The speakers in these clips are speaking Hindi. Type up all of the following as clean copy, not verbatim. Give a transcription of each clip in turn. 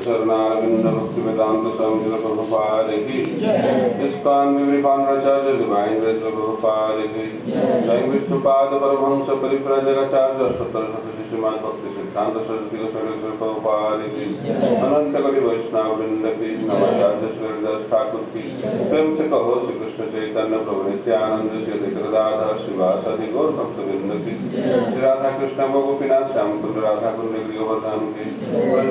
चरणारविंद भक्ति वेदांत स्वामी श्रील प्रभुपाद की इस्कॉन विवेकानंदाचार्य डिवाइन ग्रेस प्रभुपाद की जय विष्णुपाद परमहंस परिव्राजकाचार्य अष्टोत्तर शतशिष्य श्रीमद् भक्ति सिद्धांत सरस्वती गोस्वामी श्रील प्रभुपाद की अनंत कोटि वैष्णव वृंद की नवाचार्य श्री हरिदास ठाकुर की प्रेम से कहो श्री कृष्ण चैतन्य प्रभु नित्यानंद श्री अद्वैत गदाधर श्रीवासादि गौर भक्तवृंद की श्री राधा कृष्ण गोपीनाथ श्याम कुंड राधा कुंड गोवर्धन की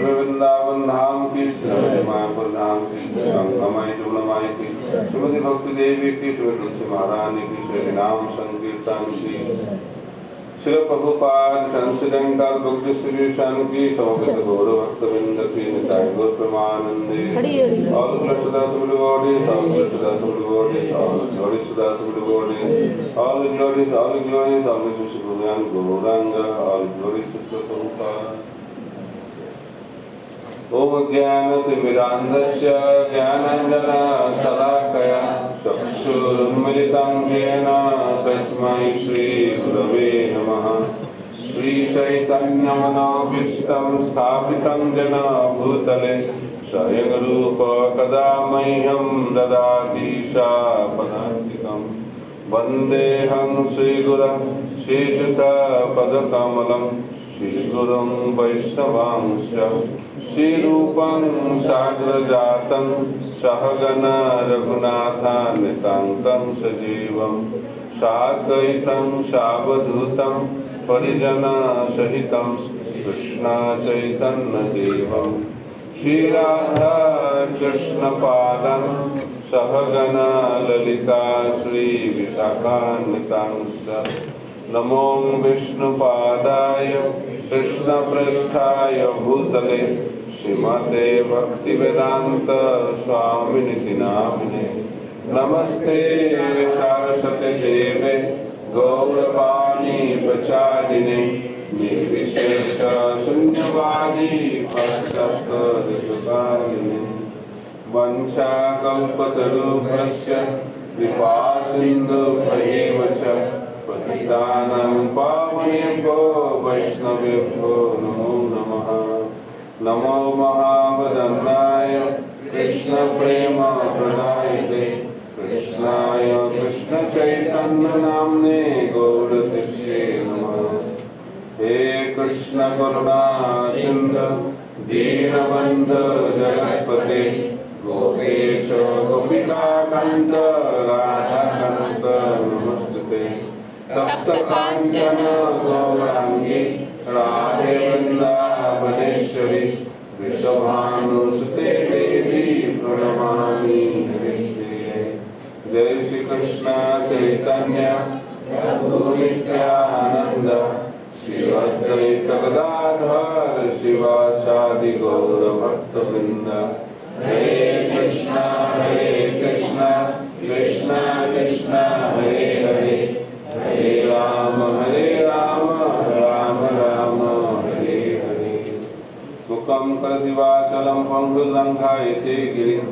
वृंदावन धाम की श्री मायापुर धाम की गंगामाई जमुनामाई की श्रीमती भक्ति देवी की श्री तुलसी महारानी की श्री नाम संकीर्तन की Shri Prabhupada transcendental book distribution की समस्त गौर भक्तवृंद की निताय गौर प्रेमानंदे all glories to the goddess all glories to the goddess all glories to the goddess all glories all विश्व भगवान Gauranga all glories to Shri Prabhupada. ओम ज्ञानतिमिरान्धस्य ज्ञानाञ्जनशलाकया चक्षुरुन्मिलितं येन तस्मै श्रीगुरवे नमः। श्रीचैतन्यमनोभीष्टं स्थापितं येन भूतले स्वयं रूप कदा मह्यं ददाति शापदान्तिकम्। वन्देऽहं श्रीगुरं श्रीयुतपदकमलं श्रीगुरुं वैष्णवांश्च श्रीरूपं साग्रजातं सहगण रघुनाथान्वितं सजीवं साद्वैतं सावधूतं परिजनसहितं कृष्णचैतन्यदेवं श्रीराधा कृष्णपादं सहगण ललिता श्रीविशाखान्वितांश्च नमो विष्णुपादाय कृष्णप्रेष्ठाय भूतले श्रीमते भक्तिवेदांत स्वामिनिति नामिने नमस्ते सारस्वते देवे गौरवाणी प्रचारिणे निर्विशेष शून्यवादी पाश्चात्य वंशाकल्पतरुभ्यश्च कृपा सिन्धुभ्यैव च पतितानां पावनेभ्यो वैष्णवेभ्यो नमो नमः। नमो महावदन्नाय कृष्णप्रेमप्रदायते कृष्णाय कृष्णचैतन्यनाम्ने गौरतिष्ठे नमः। हे कृष्ण करुणा सिन्धु दीनबन्धु जगत्पते गोपेश गोपिकान्त राधाकान्त नमस्ते। तप्त कांचन गौरांगी राधे वृंदावनेश्वरी वृषभानुसुते देवी प्रणमामि हरिप्रिये। जय श्री कृष्ण चैतन्य प्रभु नित्यानंद श्री अद्वैत गदाधर शिवासादि गौर भक्तवृंद। हरे कृष्ण कृष्ण कृष्ण हरे हरे हरे राम राम राम हरे हरे। मुखं करोति वाचालं पङ्गुलङ्घयते गिरिं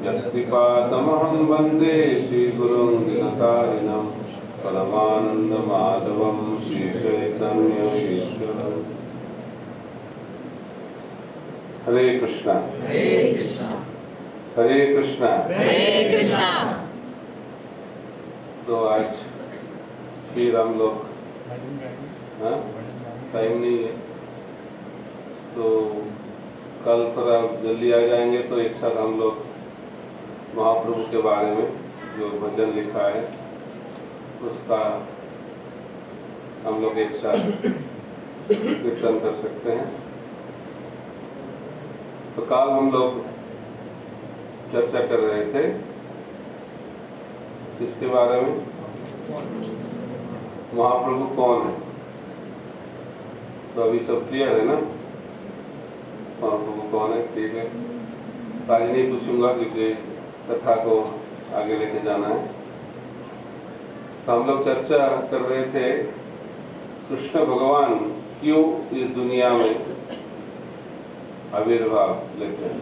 यत्कृपातमहं वन्दे श्रीगुरुं दिनतारिणं परमानन्दमाधवं श्रीचैतन्यईश्वरम्। हरे कृष्णा हरे कृष्णा हरे कृष्णा हरे कृष्णा। तो आज फिर हम लोग टाइम नहीं है तो कल थोड़ा जल्दी आ जाएंगे तो एक साथ हम लोग महाप्रभु के बारे में जो भजन लिखा है उसका हम लोग एक साथ कीर्तन कर सकते हैं। तो कल हम लोग चर्चा कर रहे थे किसके बारे में, महाप्रभु कौन है। तो अभी सब क्लियर है ना, महाप्रभु कौन है। ठीक है, आज नहीं पूछूंगा क्योंकि कथा को आगे लेके जाना है। तो हम लोग चर्चा कर रहे थे कृष्ण भगवान क्यों इस दुनिया में आविर्भाव लेते हैं।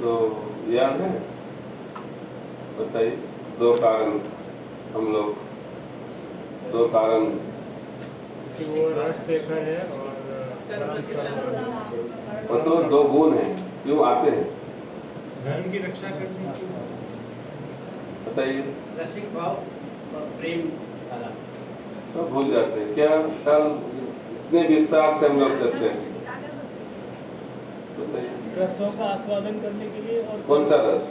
तो याद है, बताइए। दो कारण हम लोग, दो कारण कि वो राजशेखर है और वो तो दो गुण हैं, क्यों आते हैं धर्म की रक्षा करने की। बताइए। रसिक भाव और प्रेम वाला सब भूल जाते हैं क्या? कल इतने विस्तार से हम लोग चर्चा की, बताइए रसों का आस्वादन करने के लिए। और कौन सा रस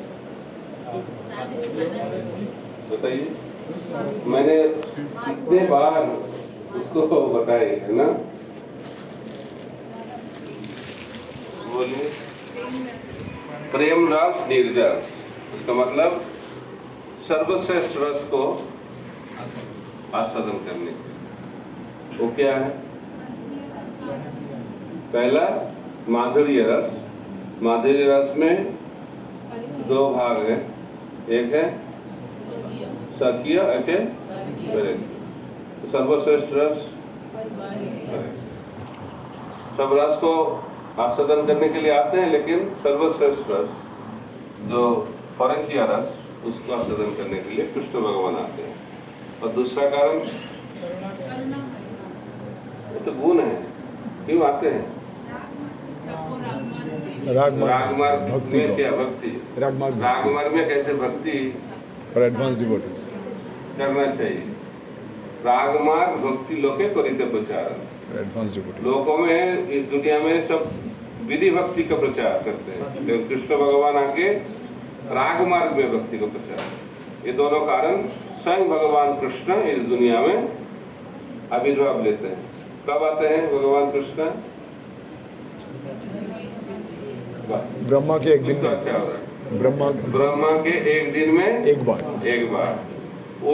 बताइए? मैंने कितने बार उसको बताए है ना? बोलिए। प्रेम रस निर्जर, इसका मतलब सर्वश्रेष्ठ रस को आस्वादन करने के। वो क्या है? पहला माधुर्य रस। माधुर्य रस में दो भाग है, एक है सखीय, एक है वैराग्य। सर्वश्रेष्ठ रस सब रस को आस्वादन करने के लिए आते हैं, लेकिन सर्वश्रेष्ठ रस जो परकीय रस उसको आस्वादन करने के लिए कृष्ण भगवान आते हैं। और दूसरा कारण वो तो गुण है, क्यों आते हैं? रागमार्ग में क्या भक्ति? रागमार्ग में कैसे भक्ति for advanced devotees. करना चाहिए? रागमार्ग भक्ति लोके करिते प्रचार। For advanced devotees. लोगों में इस दुनिया में सब विधि भक्ति का प्रचार करते हैं, लेकिन कृष्ण भगवान आके रागमार्ग में भक्ति का प्रचार। ये दोनों कारण स्वयं भगवान कृष्ण इस दुनिया में आविर्भाव लेते हैं। कब आते हैं भगवान कृष्ण? ब्रह्मा के एक दिन तो में। अच्छा हो रहा है। ब्रह्मा के एक दिन में एक बार। वो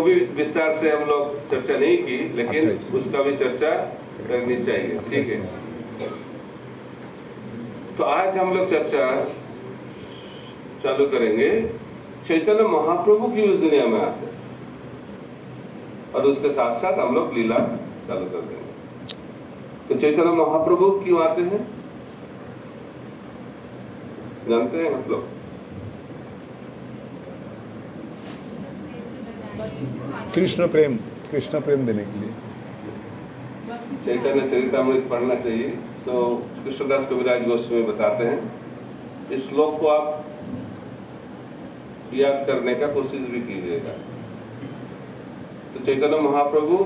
भी विस्तार से हम लोग चर्चा नहीं की, लेकिन 28 उसका भी चर्चा करनी चाहिए, ठीक है? तो आज हम लोग चर्चा चालू करेंगे चैतन्य महाप्रभु की उस दुनिया में आते हैं, और उसके साथ साथ हम लोग लीला चालू कर देंगे। तो चैतन्य महाप्रभु क्यों आते हैं जानते हैं मतलब? कृष्ण प्रेम देने के लिए। चैतन्य चरितामृत पढ़ना चाहिए। तो कृष्णदास कविराज गोस्वामी बताते हैं, इस श्लोक को आप याद करने का कोशिश भी कीजिएगा। तो चैतन्य महाप्रभु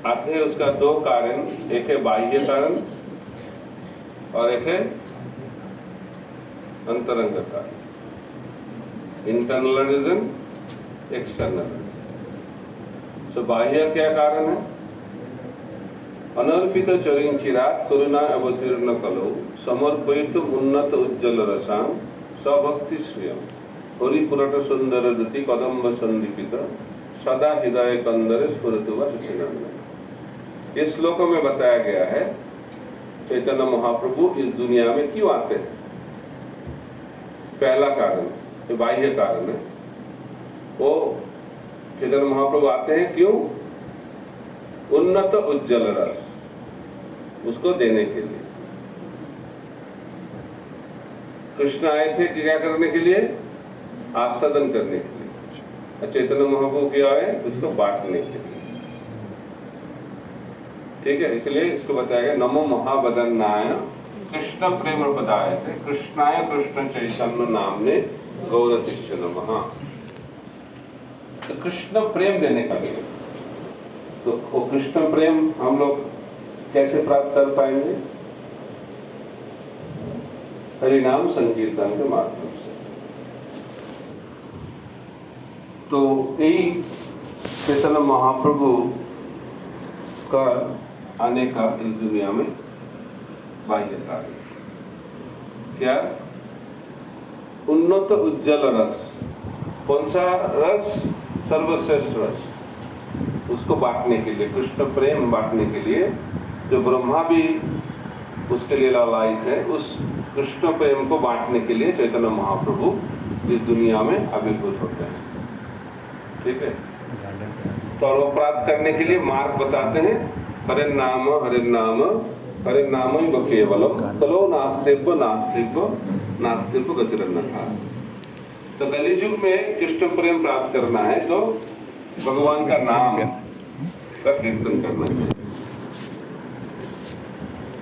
आते हैं, उसका दो कारण, एक है बाह्य कारण और एक है अंतरंग कारण, इंटरनल रीजन, एक्सटर्नल। तो बाह्य क्या कारण है? अनर्पित चरिंचिरात करुणा अवतीर्ण कलौ समर्पयित उन्नत उज्ज्वल रसां सभक्ति स्वयं हरिपुरट सुंदर दुति कदम्ब संदीपित सदा हृदय कंदर स्फुरतु व सच्चिदानंद। इस श्लोक में बताया गया है चैतन्य महाप्रभु इस दुनिया में क्यों आते हैं। पहला कारण जो बाह्य कारण है, वो चैतन्य महाप्रभु आते हैं क्यों? उन्नत उज्ज्वल रस उसको देने के लिए। कृष्ण आए थे क्या करने के लिए? आस्वादन करने के लिए। चैतन्य महाप्रभु क्यों आए? उसको बांटने के लिए, ठीक है? इसलिए इसको बताया गया नमो महावदन्नाय कृष्ण प्रेम पदाय थे कृष्णाय कृष्ण चैतन्य नामने गौरतिष्ठ नमः। तो कृष्ण प्रेम देने का लिए, तो वो कृष्ण प्रेम हम लोग कैसे प्राप्त कर पाएंगे? हरिनाम संकीर्तन के माध्यम से। तो यही चैतन्य महाप्रभु का आने का इस दुनिया में बाह्य कार्य क्या? उन्नत उज्ज्वल रस। कौन सा रस? सर्वश्रेष्ठ रस, उसको बांटने के लिए, कृष्ण प्रेम बांटने के लिए, जो ब्रह्मा भी उसके लिए लालायित है, उस कृष्ण प्रेम को बांटने के लिए चैतन्य महाप्रभु इस दुनिया में आविर्भूत होते हैं, ठीक है? तो वो प्राप्त करने के लिए मार्ग बताते हैं, हरे नाम केवलम कलो नास्तित्व गतिरन्नथा। तो कलियुग में कृष्ण प्रेम प्राप्त करना है तो भगवान का नाम का कीर्तन करना है।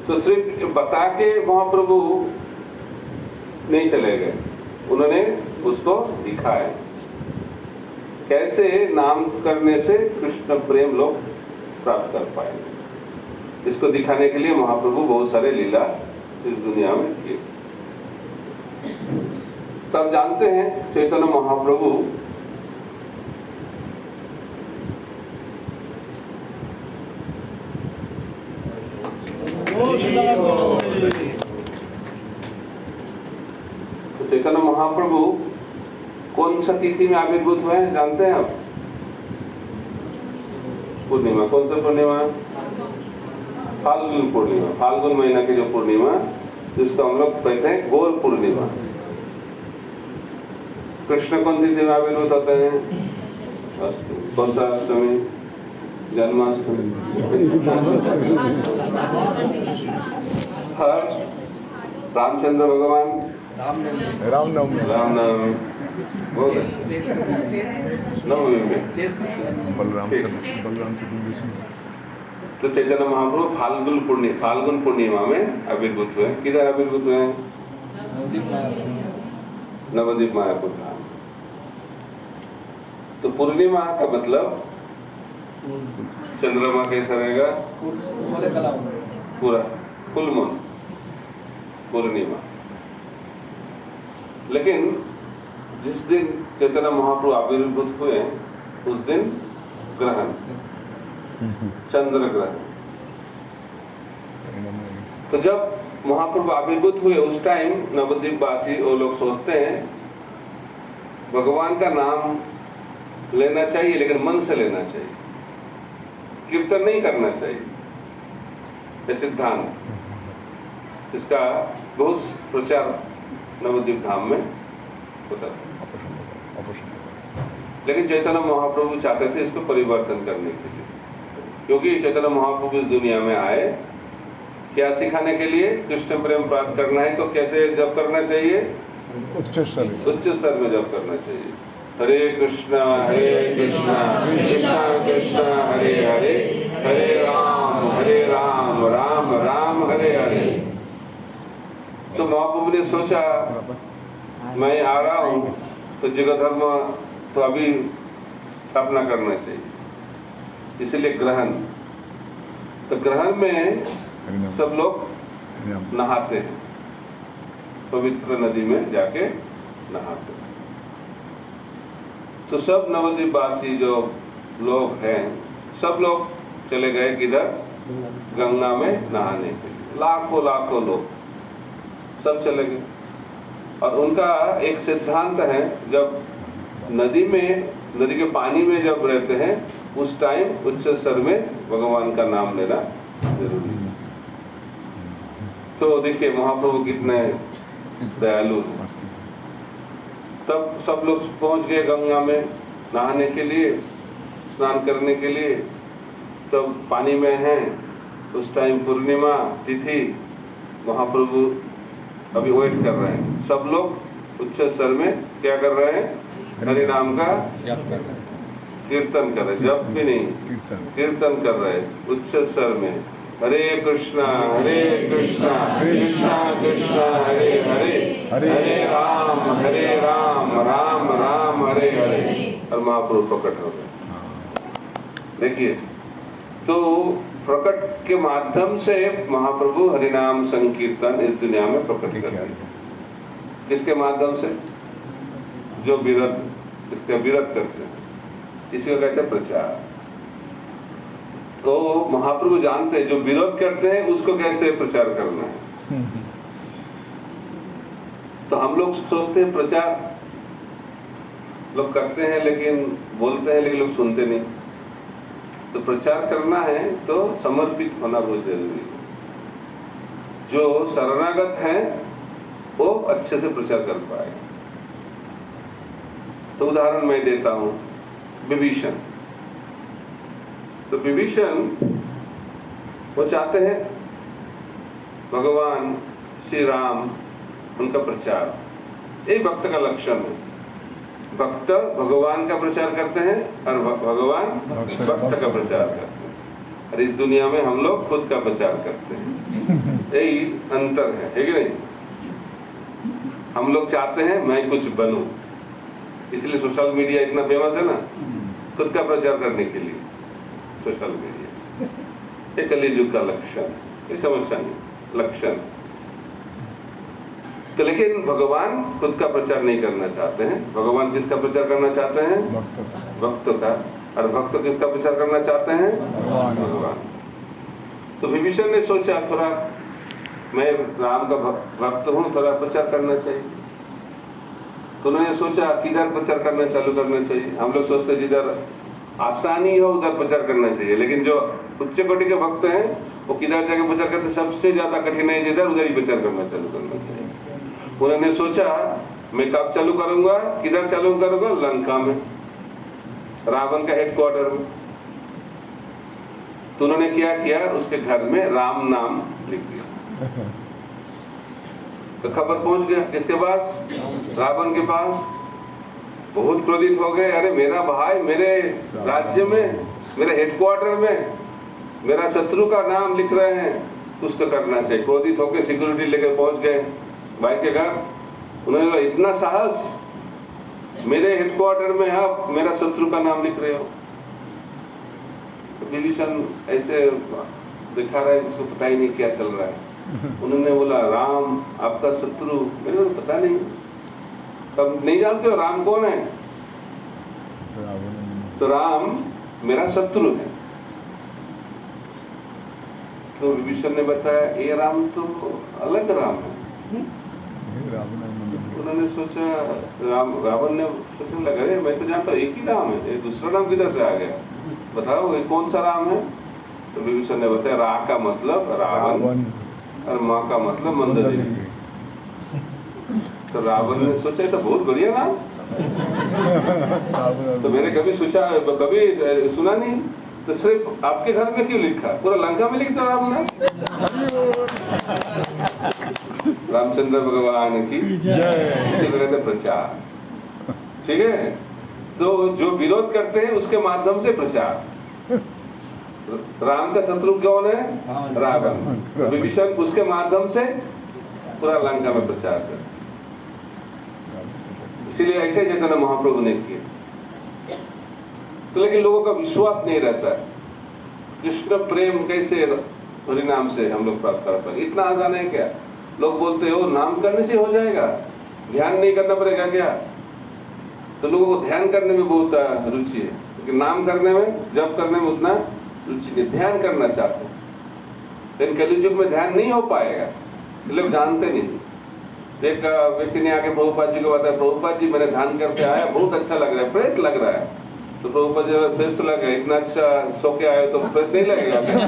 तो सिर्फ बता के महाप्रभु नहीं चले गए, उन्होंने उसको दिखाया कैसे नाम करने से कृष्ण प्रेम लोग प्राप्त कर पाए। इसको दिखाने के लिए महाप्रभु बहुत सारे लीला इस दुनिया में किए। तब जानते हैं चैतन्य महाप्रभु तो चैतन्य महाप्रभु कौन सा तिथि में आविर्भूत हुए हैं जानते हैं आप? पूर्णिमा। कौन सा पूर्णिमा? फाल्गुन पूर्णिमा। फाल्गुन महीना की जो पूर्णिमा जिसको हम लोग कहते हैं गौर पूर्णिमा। कृष्ण कौन तिथि में आविर्भूत होते हैं? कौन सा अष्टमी? जन्माष्टमी। हर रामचंद्र भगवान रामनवमी बहुत अच्छे नवमी में बलराम तो चैतन्य महाप्रभु फाल्गुन पूर्णिमा में आविर्भूत हुए। किधर आविर्भूत हुए हैं? नवद्वीप मायापुर धाम। तो पूर्णिमा का मतलब चंद्रमा कैसा रहेगा? पूरा फुल मून पूर्णिमा। लेकिन जिस दिन चैतन्य महाप्रभु आविर्भूत हुए उस दिन ग्रहण, चंद्र ग्रहण। तो जब महाप्रभु आविर्भूत हुए उस टाइम नवद्वीप वासी वो लोग सोचते हैं भगवान का नाम लेना चाहिए लेकिन मन से लेना चाहिए, कीर्तन नहीं करना चाहिए। ये सिद्धांत इसका बहुत प्रचार नवद्वीप धाम में होता था। लेकिन चैतन्य महाप्रभु चाहते थे इसको परिवर्तन करने के लिए, क्योंकि चैतन्य महाप्रभु इस दुनिया में आए क्या सिखाने के लिए? कृष्ण प्रेम प्राप्त करना है तो कैसे जप करना चाहिए? उच्च स्तर में जप करना चाहिए। हरे कृष्णा कृष्णा कृष्णा हरे हरे, हरे राम राम हरे हरे। तो महाप्रभु ने सोचा मैं आ रहा हूं तो जगत धर्म तो अभी स्थापना करना चाहिए, इसलिए ग्रहण। तो ग्रहण में सब लोग नहाते हैं, पवित्र नदी में जाके नहाते हैं। तो सब नवद्वीप वासी जो लोग हैं सब लोग चले गए किधर? गंगा में नहाने के लिए। लाखों लोग सब चले गए। और उनका एक सिद्धांत है जब नदी के पानी में जब रहते हैं उस टाइम उच्च स्वर में भगवान का नाम लेना जरूरी है। तो देखिए महाप्रभु कितने दयालु। तब सब लोग पहुंच गए गंगा में नहाने के लिए, स्नान करने के लिए। तब पानी में हैं उस टाइम पूर्णिमा तिथि, महाप्रभु अभी वेट कर रहे हैं। सब लोग उच्च स्वर में क्या कर रहे हैं? हरि नाम का कीर्तन कर रहे, जप भी नहीं, कीर्तन कर रहे उच्च स्वर में। हरे कृष्णा कृष्णा कृष्णा हरे हरे, हरे राम राम हरे हरे। और महाप्रभु प्रकट हो गए। देखिए तो प्रकट के माध्यम से महाप्रभु हरिनाम संकीर्तन इस दुनिया में प्रकट कर रहे हैं। किसके माध्यम से? जो इसका विरोध करते हैं, इसी को कहते हैं प्रचार। तो महाप्रभु जानते हैं जो विरोध करते हैं उसको कैसे प्रचार करना है। तो हम लोग सोचते हैं प्रचार लोग करते हैं लेकिन बोलते हैं लेकिन लोग सुनते नहीं। तो प्रचार करना है तो समर्पित होना बहुत जरूरी है। जो शरणागत है वो अच्छे से प्रचार कर पाए। तो उदाहरण मैं देता हूं, विभीषण। तो विभीषण वो चाहते हैं भगवान श्री राम उनका प्रचार, यही भक्त का लक्षण है। भक्त भगवान का प्रचार करते हैं और भगवान भक्त का प्रचार करते हैं। और इस दुनिया में हम लोग खुद का प्रचार करते हैं। यही अंतर है कि नहीं? हम लोग चाहते हैं मैं कुछ बनूं, इसलिए सोशल मीडिया इतना फेमस है ना, खुद का प्रचार करने के लिए सोशल मीडिया। ये कलियुग का लक्षण, ये समस्या नहीं, लक्षण। तो लेकिन भगवान खुद का प्रचार नहीं करना चाहते हैं। भगवान किसका प्रचार करना चाहते हैं? भक्तों का। और भक्त किसका प्रचार करना चाहते हैं? भगवान। तो विभीषण ने सोचा थोड़ा मैं राम का भक्त हूं, थोड़ा प्रचार करना चाहिए। तो उन्होंने सोचा किधर प्रचार करना चालू करना चाहिए। हम लोग सोचते जिधर आसानी हो उधर प्रचार करना चाहिए, लेकिन जो उच्च कोटि के भक्त हैं वो किधर जाके प्रचार करते, सबसे ज्यादा कठिन है जिधर, उधर ही प्रचार करना चालू करना चाहिए। उन्होंने सोचा मैं कब चालू करूंगा, किधर चालू करूंगा? लंका में, रावण का हेडक्वार्टर में। तो उन्होंने क्या किया, उसके घर में राम नाम लिख दिया। तो खबर पहुंच गया किसके पास? रावण के पास। बहुत क्रोधित हो गए, अरे मेरा भाई मेरे राज्य में, मेरे हेडक्वार्टर में मेरा शत्रु का नाम लिख रहे हैं, कुछ तो करना चाहिए। क्रोधित होकर सिक्योरिटी लेकर पहुंच गए भाई के घर। उन्होंने बोला इतना साहस, मेरे हेडक्वार्टर में आप मेरा शत्रु का नाम लिख रहे हो। विभीषण ऐसे दिखा रहा है, उसको पता ही नहीं क्या चल रहा है। उन्होंने बोला राम आपका शत्रु? मेरे को पता नहीं। तब नहीं जानते हो राम कौन है? तो राम मेरा शत्रु है। तो विभीषण ने बताया ये राम तो अलग राम है। उन्होंने सोचा, रावण ने सोचने लगा अरे मैं तो जानता हूँ एक ही राम है, दूसरा नाम किधर से आ गया, बताओ ये कौन सा राम है? तो विभीषण ने बताया रा का मतलब रावण और माँ का मतलब मंदोदरी। तो रावण ने सोचा तो बहुत बढ़िया नाम, तो मैंने कभी सोचा, कभी सुना नहीं, तो सिर्फ आपके घर में क्यों लिखा, पूरा लंका में लिख दो राम नाम। रामचंद्र भगवान की जय। इसी तरह से प्रचार, ठीक है। तो जो विरोध करते हैं उसके माध्यम से प्रचार। राम का शत्रु कौन है? रावण। विभीषण उसके माध्यम से पूरा लंका में प्रचार कर। इसीलिए ऐसे चैतन्य महाप्रभु ने किए। तो लेकिन लोगों का विश्वास नहीं रहता है। कृष्ण प्रेम कैसे हरिनाम से हम लोग प्राप्त कर पाएंगे? इतना आसान है क्या? लोग बोलते हो नाम करने से हो जाएगा, ध्यान नहीं करना पड़ेगा क्या? तो लोगों को ध्यान करने में बहुत रुचि है, लेकिन नाम करने में, जप करने में उतना रुचि नहीं। ध्यान करना चाहते हैं, लेकिन कलियुग में ध्यान नहीं हो पाएगा, लोग जानते नहीं। एक व्यक्ति ने आके प्रभुपाद जी को बताया, प्रभुपाद जी मैंने ध्यान करके आया, बहुत अच्छा लग रहा है, फ्रेश लग रहा है। तो प्रभुपाद जी फ्रेश तो लगे, इतना अच्छा सो के आए तो फ्रेश नहीं लगेगा क्या?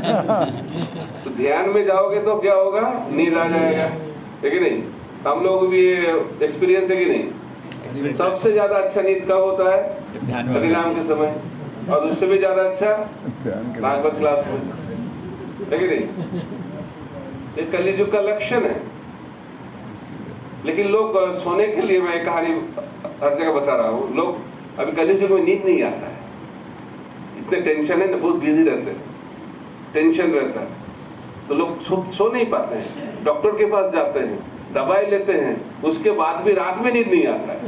तो ध्यान में जाओगे तो क्या होगा? नींद आ जाएगा, है कि नहीं? हम लोग भी ये एक्सपीरियंस है कि नहीं? सबसे ज्यादा अच्छा नींद कब होता है? हरिनाम के समय, और उससे भी ज्यादा अच्छा भागवत क्लास में, है कि नहीं? ये कलियुग का लक्षण है। लेकिन लोग सोने के लिए, मैं कहानी हर जगह बता रहा हूँ, लोग अभी कलियुग में नींद नहीं आता है, इतने टेंशन है ना, बहुत बिजी रहते हैं, टेंशन रहता है, तो लोग सो नहीं पाते हैं। डॉक्टर के पास जाते हैं, दवाई लेते हैं, उसके बाद भी रात में नींद नहीं आता है।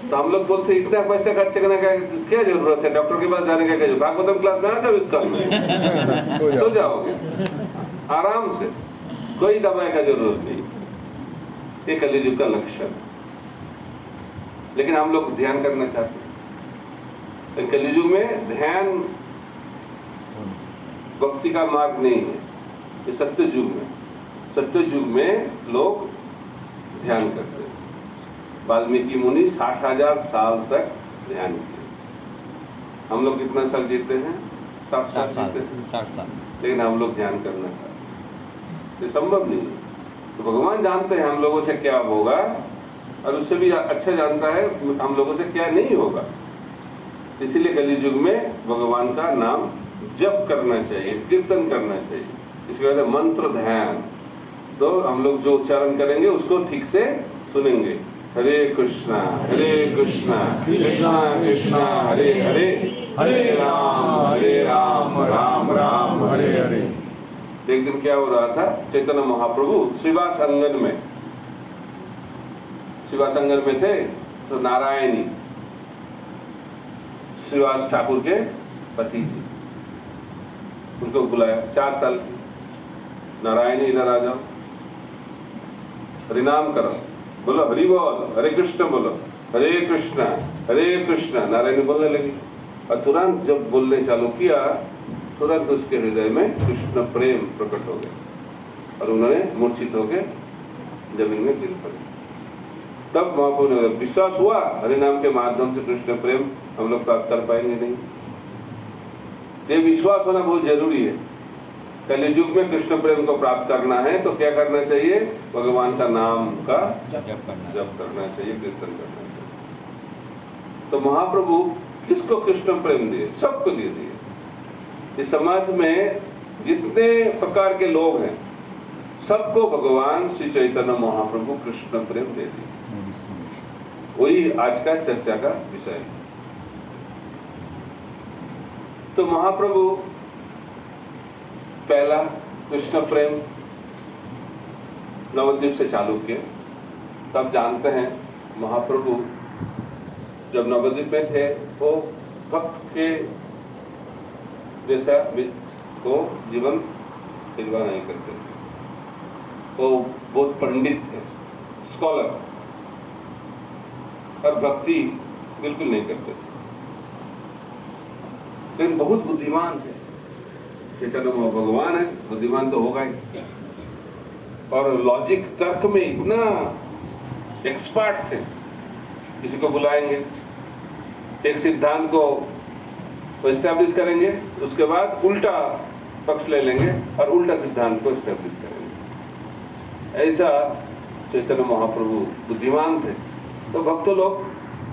तो हम लोग बोलते हैं इतना पैसा खर्च करने का क्या जरूरत है, डॉक्टर के पास जाने का क्या जरूरत? भागवतम क्लास में आ जाओ, इस काल में सो जाओगे आराम से, कोई दवाई का जरूरत नहीं। ये कलियुग का लक्षण। लेकिन हम लोग ध्यान करना चाहते हैं, कलियुग में ध्यान भक्ति का मार्ग नहीं है। ये सत्ययुग में, सत्ययुग में लोग ध्यान करते हैं। वाल्मीकि मुनि 60,000 साल तक ध्यान किए। हम लोग कितना साल जीते हैं? 60 साल जीते हैं, 60 साल। लेकिन हम लोग ध्यान करना चाहते हैं, ये संभव नहीं है। तो भगवान जानते हैं हम लोगों से क्या होगा, और उससे भी अच्छा जानता है हम लोगों से क्या नहीं होगा। इसीलिए कलियुग में भगवान का नाम जप करना चाहिए, कीर्तन करना चाहिए। इसके बाद मंत्र ध्यान, तो हम लोग जो उच्चारण करेंगे उसको ठीक से सुनेंगे। हरे कृष्णा कृष्णा कृष्णा हरे हरे, हरे राम राम राम हरे हरे। एक दिन क्या हो रहा था, चैतन्य महाप्रभु श्रीवास अंगन में थे, तो नारायणी श्रीवास ठाकुर के पति थी, उनको बुलाया 4 साल की, नारायणी इधर आ जाओ, हरिनाम करो, बोलो हरि बोल, हरे कृष्ण बोलो, हरे कृष्ण। नारायणी बोलने लगी और तुरंत जब बोलने चालू किया, तुरंत उसके हृदय में कृष्ण प्रेम प्रकट हो गया और उन्होंने मूर्छित होकर जमीन में गिर पड़े। तब महाप्रभु ने विश्वास हुआ, हरिनाम के माध्यम से कृष्ण प्रेम हम लोग प्राप्त कर पाएंगे नहीं। ये विश्वास होना बहुत जरूरी है। कल युग में कृष्ण प्रेम को प्राप्त करना है तो क्या करना चाहिए? भगवान का नाम का जप करना चाहिए, कीर्तन करना चाहिए। तो महाप्रभु किसको कृष्ण प्रेम दिए? सबको दे दिए। इस समाज में जितने प्रकार के लोग हैं, सबको भगवान श्री चैतन्य महाप्रभु कृष्ण प्रेम दे दिए। वही आज का चर्चा का विषय है। तो महाप्रभु पहला कृष्ण प्रेम नवद्वीप से चालू किए। तब जानते हैं महाप्रभु जब नवद्वीप में थे वो भक्त के जैसा वो जीवन निर्वाह नहीं करते थे। वो बहुत पंडित थे, स्कॉलर, और भक्ति बिल्कुल नहीं करते थे, लेकिन बहुत बुद्धिमान थे। चैतन्य भगवान है, बुद्धिमान तो होगा ही, और लॉजिक तर्क में इतना एक्सपर्ट थे। किसी को बुलाएंगे, एक सिद्धांत को एस्टैब्लिश करेंगे, उसके बाद उल्टा पक्ष ले लेंगे और उल्टा सिद्धांत को एस्टैब्लिश करेंगे। ऐसा चैतन्य महाप्रभु बुद्धिमान थे। तो भक्त लोग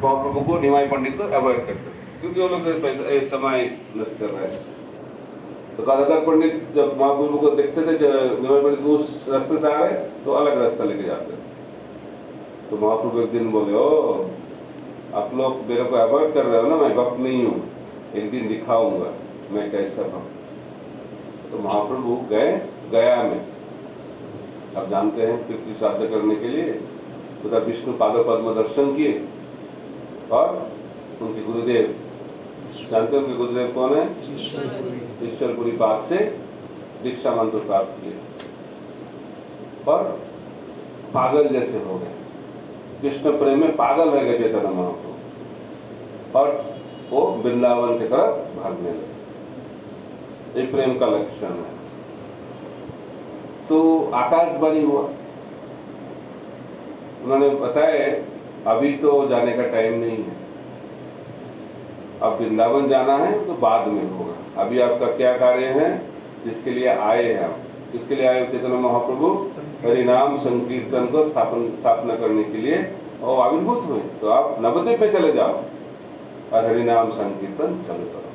महाप्रभु को, निमाई पंडित को अवॉइड करते थे, क्योंकि वो लोग पैसा समय नष्ट कर रहे हैं। तो गदाधर पंडित जब महाप्रभु को देखते थे, निमाई पंडित उस रास्ते से आ रहे तो अलग रास्ता लेके जाते थे। तो महाप्रभु एक दिन बोले, ओ आप लोग मेरे को अवॉइड कर रहे हो ना, मैं भक्त नहीं हूँ, एक दिन दिखाऊंगा मैं कैसा भक्त। तो महाप्रभु गए गया में, आप जानते हैं तीर्थ श्राद्ध करने के लिए, उधर विष्णु पाद पद्म दर्शन किए और उनके गुरुदेव, जानते हैं उनके गुरुदेव कौन है? ईश्वरपुरी पाद से दीक्षा मंत्र प्राप्त किए और पागल जैसे हो गए, कृष्ण प्रेम में पागल रह गए चैतन्य महाप्रभु, और वो वृंदावन की तरफ भागने लगे। ये प्रेम का लक्षण है। तो आकाशवाणी हुआ, उन्होंने बताया अभी तो जाने का टाइम नहीं है, अब वृंदावन जाना है तो बाद में होगा। अभी आपका क्या कार्य है, जिसके लिए आए हैं आप? किसके लिए आए? चैतन्य महाप्रभु हरिनाम संकीर्तन को स्थापना करने के लिए वो आविर्भूत हुए। तो आप नवद्वीप पे चले जाओ और हरिनाम संकीर्तन चालू करो।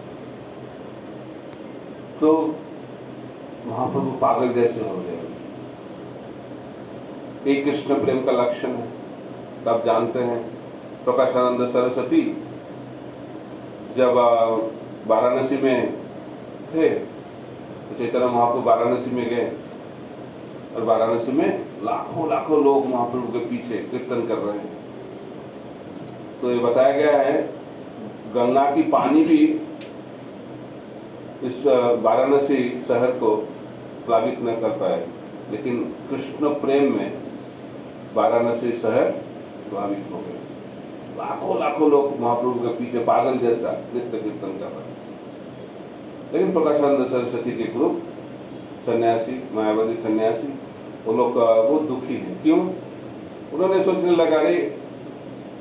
तो महाप्रभु पागल जैसे हो गए। एक कृष्ण प्रेम का लक्षण है। तो आप जानते हैं प्रकाशानंद सरस्वती जब वाराणसी में थे तो चैतन्य महाप्रभु वाराणसी में गए और वाराणसी में लाखों लोग महाप्रभु के पीछे कीर्तन कर रहे हैं। तो ये बताया गया है गंगा की पानी भी इस वाराणसी शहर को प्लावित न कर पाए, लेकिन कृष्ण प्रेम में वाराणसी शहर प्लावित हो गए। लाखों लोग महाप्रभु के पीछे पागल जैसा नित्य कीर्तन कर रहे हैं। लेकिन प्रकाशानंद सरस्वती के ग्रुप सन्यासी, मायावादी सन्यासी, वो लोग बहुत दुखी हैं। क्यों? उन्होंने सोचने लगा, रे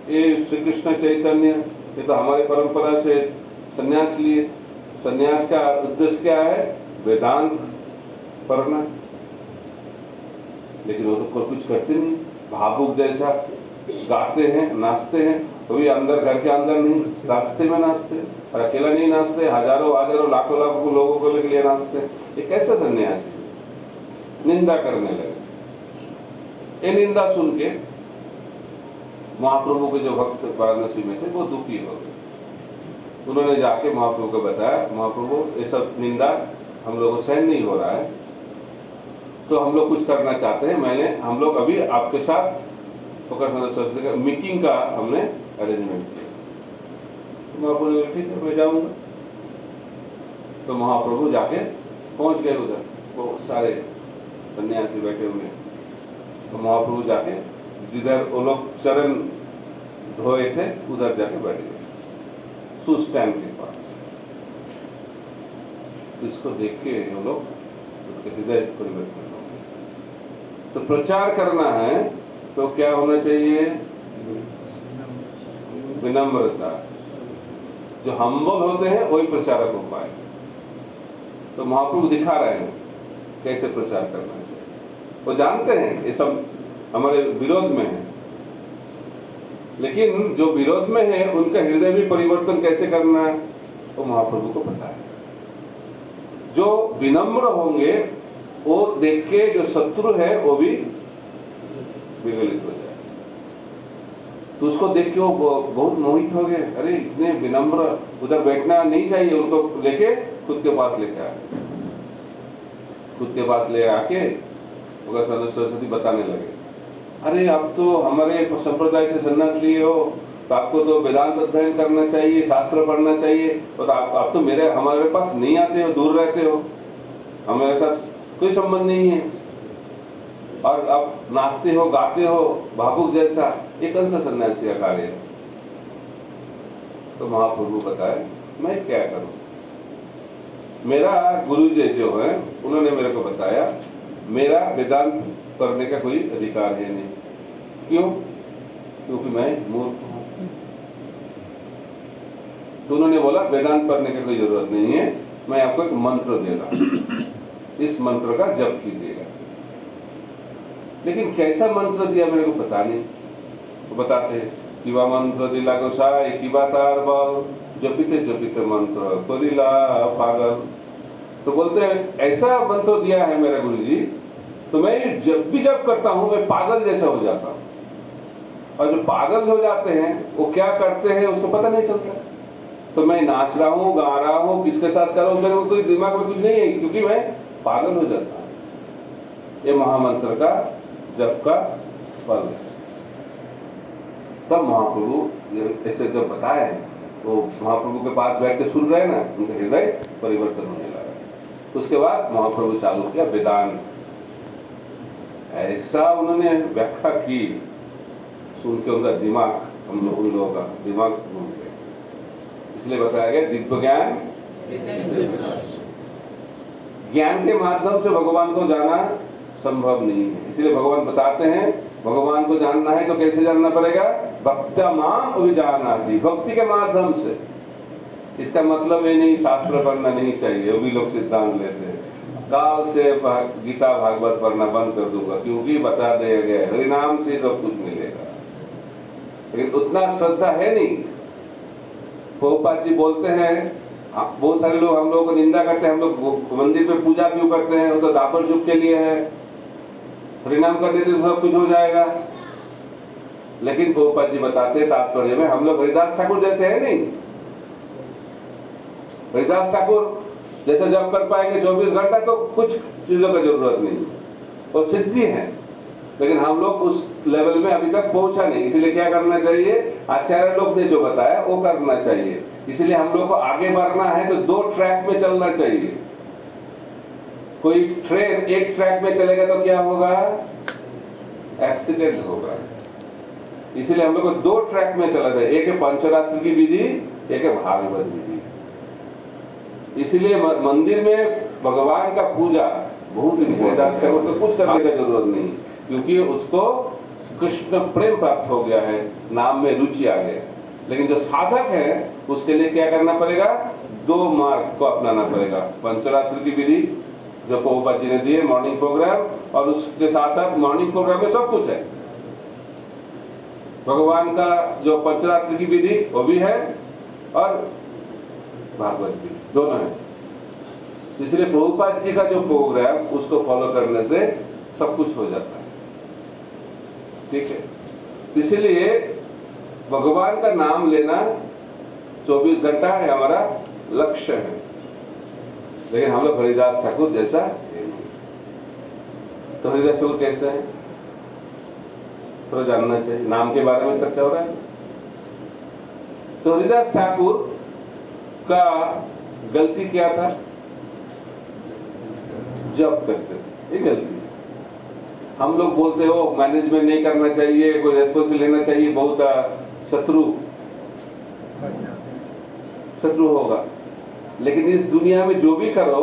ये श्री कृष्ण चैतन्य, ये तो हमारी परंपरा से सन्यास लिए, सन्यास का उद्देश्य क्या है? वेदांत पढ़ना, लेकिन वो तो कुछ करते नहीं, भावुक जैसा गाते हैं, नाचते हैं, तो भी अंदर, घर के अंदर नहीं, रास्ते में नाचते हैं, और अकेला नहीं नाचते, हजारों लाखों लोगों को के लिए नाचते हैं। ये कैसा सन्यासी? निंदा करने लगे। ये निंदा सुन के महाप्रभु के जो भक्त वाराणसी में थे वो दुखी हो गए। उन्होंने जाके महाप्रभु को बताया, महाप्रभु ये सब निंदा हम लोगों को सहन नहीं हो रहा है, तो हम लोग कुछ करना चाहते हैं। हम लोग अभी आपके साथ फोकस सरस्वती का मीटिंग का हमने अरेंजमेंट किया। तो महाप्रभु ने ठीक है मैं जाऊंगा। तो महाप्रभु जाके पहुंच गए उधर, वो सारे सन्यासी बैठे हुए। तो महाप्रभु जाके जिधर वो लोग चरण धोए थे उधर जाके बैठ गए सुस्टैंड के पास। इसको देख के वो लोग उनके हृदय परिवर्तन हो गए। तो प्रचार करना है तो क्या होना चाहिए? विनम्रता। जो हम्बल होते हैं वही प्रचारक हो पाए। तो महाप्रभु दिखा रहे हैं कैसे प्रचार करना चाहिए। वो जानते हैं ये सब हमारे विरोध में है, लेकिन जो विरोध में है उनका हृदय भी परिवर्तन कैसे करना है वो महाप्रभु को पता है। जो विनम्र होंगे वो देख के जो शत्रु है वो भी विगलित हो जाए। तो उसको देख के वो बहुत मोहित हो गए। अरे इतने विनम्र, उधर बैठना नहीं चाहिए, उनको लेके खुद के पास लेके आए। खुद के पास ले आके सरस्वती बताने लगे, अरे आप तो हमारे संप्रदाय से संन्यास लिए हो, तो आपको तो वेदांत अध्ययन करना चाहिए, शास्त्र पढ़ना चाहिए, और आप तो हमारे पास नहीं आते हो, दूर रहते हो, हमारे साथ कोई संबंध नहीं है, और आप नाचते हो, गाते हो भावुक जैसा, ये कौन सा सन्यासी का कार्य है? तो महाप्रभु बताए मैं क्या करूं? मेरा गुरुजी जो है उन्होंने मेरे को बताया मेरा वेदांत करने का कोई अधिकार है नहीं। क्यों? क्योंकि मैं मूर्ख हूं। तो उन्होंने बोला वेदांत पढ़ने की कोई जरूरत नहीं है, मैं आपको एक मंत्र दे रहा हूं, इस मंत्र का जप कीजिएगा। लेकिन कैसा मंत्र दिया मेरे को पता नहीं। तो बताते हैं किवा मंत्र दिला गोसाई किवा तार बल, जपिते मंत्र करिला पागल। तो बोलते हैं ऐसा मंत्र दिया है मेरा गुरुजी, तो मैं जब भी जप करता हूं मैं पागल जैसा हो जाता हूं। और जो पागल हो जाते हैं वो क्या करते हैं उसको पता नहीं चलता। तो मैं नाच रहा हूं, गा रहा हूं, किसके साथ कर रहा हूं, मेरे को कोई दिमाग में कुछ नहीं है, क्योंकि मैं पागल हो जाता हूं। ये महामंत्र का जप का फल है। तब महाप्रभु ऐसे जब बताए तो महाप्रभु के पास बैठ के सुन रहे ना, उनका हृदय परिवर्तन होने लगा। उसके बाद महाप्रभु चालू किया वेदांत। ऐसा उन्होंने व्याख्या की, सुन के उनका दिमाग उन लोगों का दिमाग घूम गया। इसलिए बताया गया दिव्य ज्ञान के माध्यम से भगवान को जाना संभव नहीं है। इसलिए भगवान बताते हैं भगवान को जानना है तो कैसे जानना पड़ेगा? भक्त्यामाम अभिजानाति, भक्ति के माध्यम से। इसका मतलब ये नहीं शास्त्र पढ़ना नहीं चाहिए, वो भी लोग सिद्धांत लेते हैं। काल से गीता भागवत पढ़ना बंद कर दूंगा, क्योंकि बता दिया गया हरिनाम से सब कुछ मिलेगा। लेकिन उतना श्रद्धा है नहीं। प्रभुपाद जी बोलते हैं बहुत सारे लोग हम लोगों को निंदा करते हैं, हम लोग मंदिर पे पूजा क्यों करते हैं, वो तो दापर युग के लिए है, हरिनाम करने से सब कुछ हो जाएगा। लेकिन प्रभुपाद जी बताते हैं तात्पर्य में हम लोग हरिदास ठाकुर जैसे है नहीं। हरिदास ठाकुर जैसे जब कर पाएंगे 24 घंटा तो कुछ चीजों का जरूरत नहीं, वो सिद्धि है। लेकिन हम लोग उस लेवल में अभी तक पहुंचा नहीं। इसीलिए क्या करना चाहिए? आचार्य लोग ने जो बताया वो करना चाहिए। इसलिए हम लोग को आगे बढ़ना है तो 2 ट्रैक में चलना चाहिए। कोई ट्रेन एक ट्रैक में चलेगा तो क्या होगा? एक्सीडेंट होगा। इसलिए हम लोग को 2 ट्रैक में चला जाए, एक है पंचरात्र की विधि, एक है भागवत विधि। इसलिए मंदिर में भगवान का पूजा बहुत हृदय से तो कुछ करने की जरूरत नहीं, क्योंकि उसको कृष्ण प्रेम प्राप्त हो गया है, नाम में रुचि आ गया। लेकिन जो साधक है उसके लिए क्या करना पड़ेगा? 2 मार्ग को अपनाना पड़ेगा। पंचरात्र की विधि जो प्रभुपाद जी ने दिए, मॉर्निंग प्रोग्राम, और उसके साथ साथ मॉर्निंग प्रोग्राम में सब कुछ है। भगवान का जो पंचरात्र की विधि वो भी है और भागवत भी, दोनों है। इसलिए प्रभुपाद जी का जो प्रोग्राम उसको फॉलो करने से सब कुछ हो जाता है। ठीक है, इसलिए भगवान का नाम लेना 24 घंटा है हमारा लक्ष्य है। लेकिन हम लोग हरिदास ठाकुर जैसा तो हरिदास ठाकुर कैसे हैं, थोड़ा जानना चाहिए। नाम के बारे में चर्चा हो रहा है। तो हरिदास ठाकुर का गलती क्या था, जब करते थे, ये गलती है। हम लोग बोलते हो मैनेजमेंट नहीं करना चाहिए, कोई रेस्पॉन्सिबिलिटी लेना चाहिए, बहुत शत्रु होगा। लेकिन इस दुनिया में जो भी करो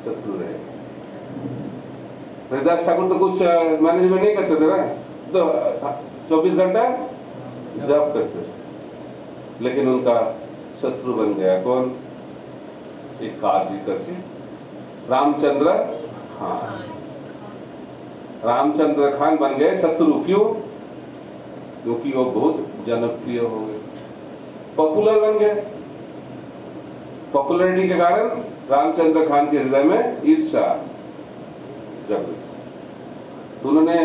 शत्रु रहे। हरिदास ठाकुर तो कुछ मैनेजमेंट नहीं करते थे ना, तो 24 घंटा जप करते थे, लेकिन उनका शत्रु बन गया कौन, एक काजी करके रामचंद्र खान। रामचंद्र खान बन गए शत्रु। क्यों? क्योंकि वो बहुत जनप्रिय हो गए, पॉपुलर बन गए। पॉपुलरिटी के कारण रामचंद्र खान के हृदय में ईर्ष्या जग गई। तो उन्होंने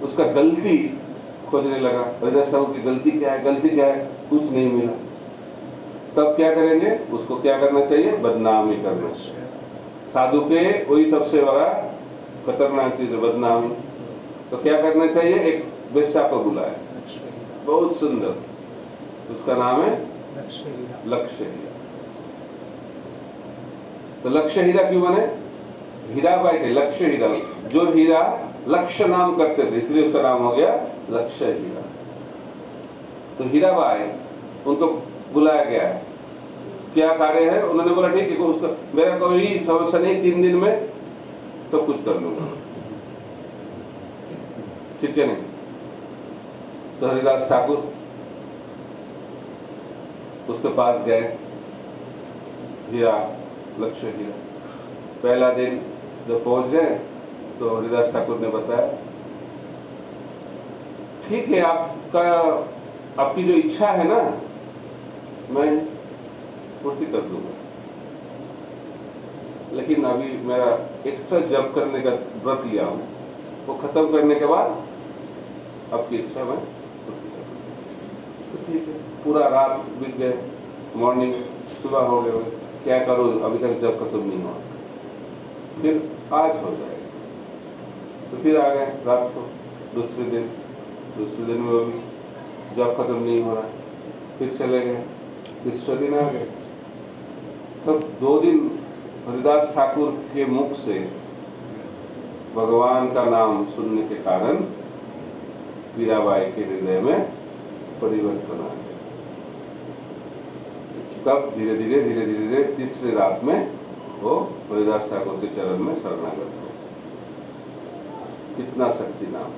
उसका गलती खोजने लगा, हरिदास ठाकुर की गलती क्या है, गलती क्या है, कुछ नहीं मिला। तब क्या करेंगे, उसको क्या करना चाहिए, बदनामी करना चाहिए। साधु के वही सबसे बड़ा खतरनाक चीज है, बदनामी। तो क्या करना चाहिए, एक वेश्या को बुलाया, बहुत सुंदर, उसका नाम है लक्ष्य हीरा। तो लक्ष्य हीरा क्यों बने, हीराबाई थे, लक्ष्य हीरा, जो हीरा लक्ष्य नाम करते थे, इसलिए उसका नाम हो गया लक्ष्य हीरा। तो हीराबाई, उनको बुलाया गया है, क्या कार्य है, उन्होंने बोला ठीक है, उसको मेरा कोई समस्या नहीं, 3 दिन में सब कुछ कर लूंगा, ठीक है नहीं। तो हरिदास ठाकुर उसके पास गए, हीरा, लक्ष्य हीरा। पहला दिन जब पहुंच गए तो हरिदास ठाकुर ने बताया, ठीक है, आपकी जो इच्छा है ना, मैं पूर्ति कर दूंगा, लेकिन अभी मेरा एक्स्ट्रा जप करने का व्रत लिया हूं, वो खत्म करने के बाद आपकी इच्छा मैं पूर्ति कर दूंगा। तो ठीक है, पूरा रात बीत गए, मॉर्निंग सुबह हो गए, क्या करो, अभी तक जब खत्म नहीं हुआ, फिर आज हो जाएगा। तो फिर आ गए रात को, दूसरे दिन में भी जब खत्म नहीं हो रहा, फिर चले गए, तीसरे दिन आ गए। तब 2 दिन हरिदास ठाकुर के मुख से भगवान का नाम सुनने के कारण हीराबाई के हृदय में परिवर्तन आ गया। तब धीरे धीरे तीसरी रात में वो हरिदास ठाकुर के चरण में शरणागत हो। कितना शक्ति नाम।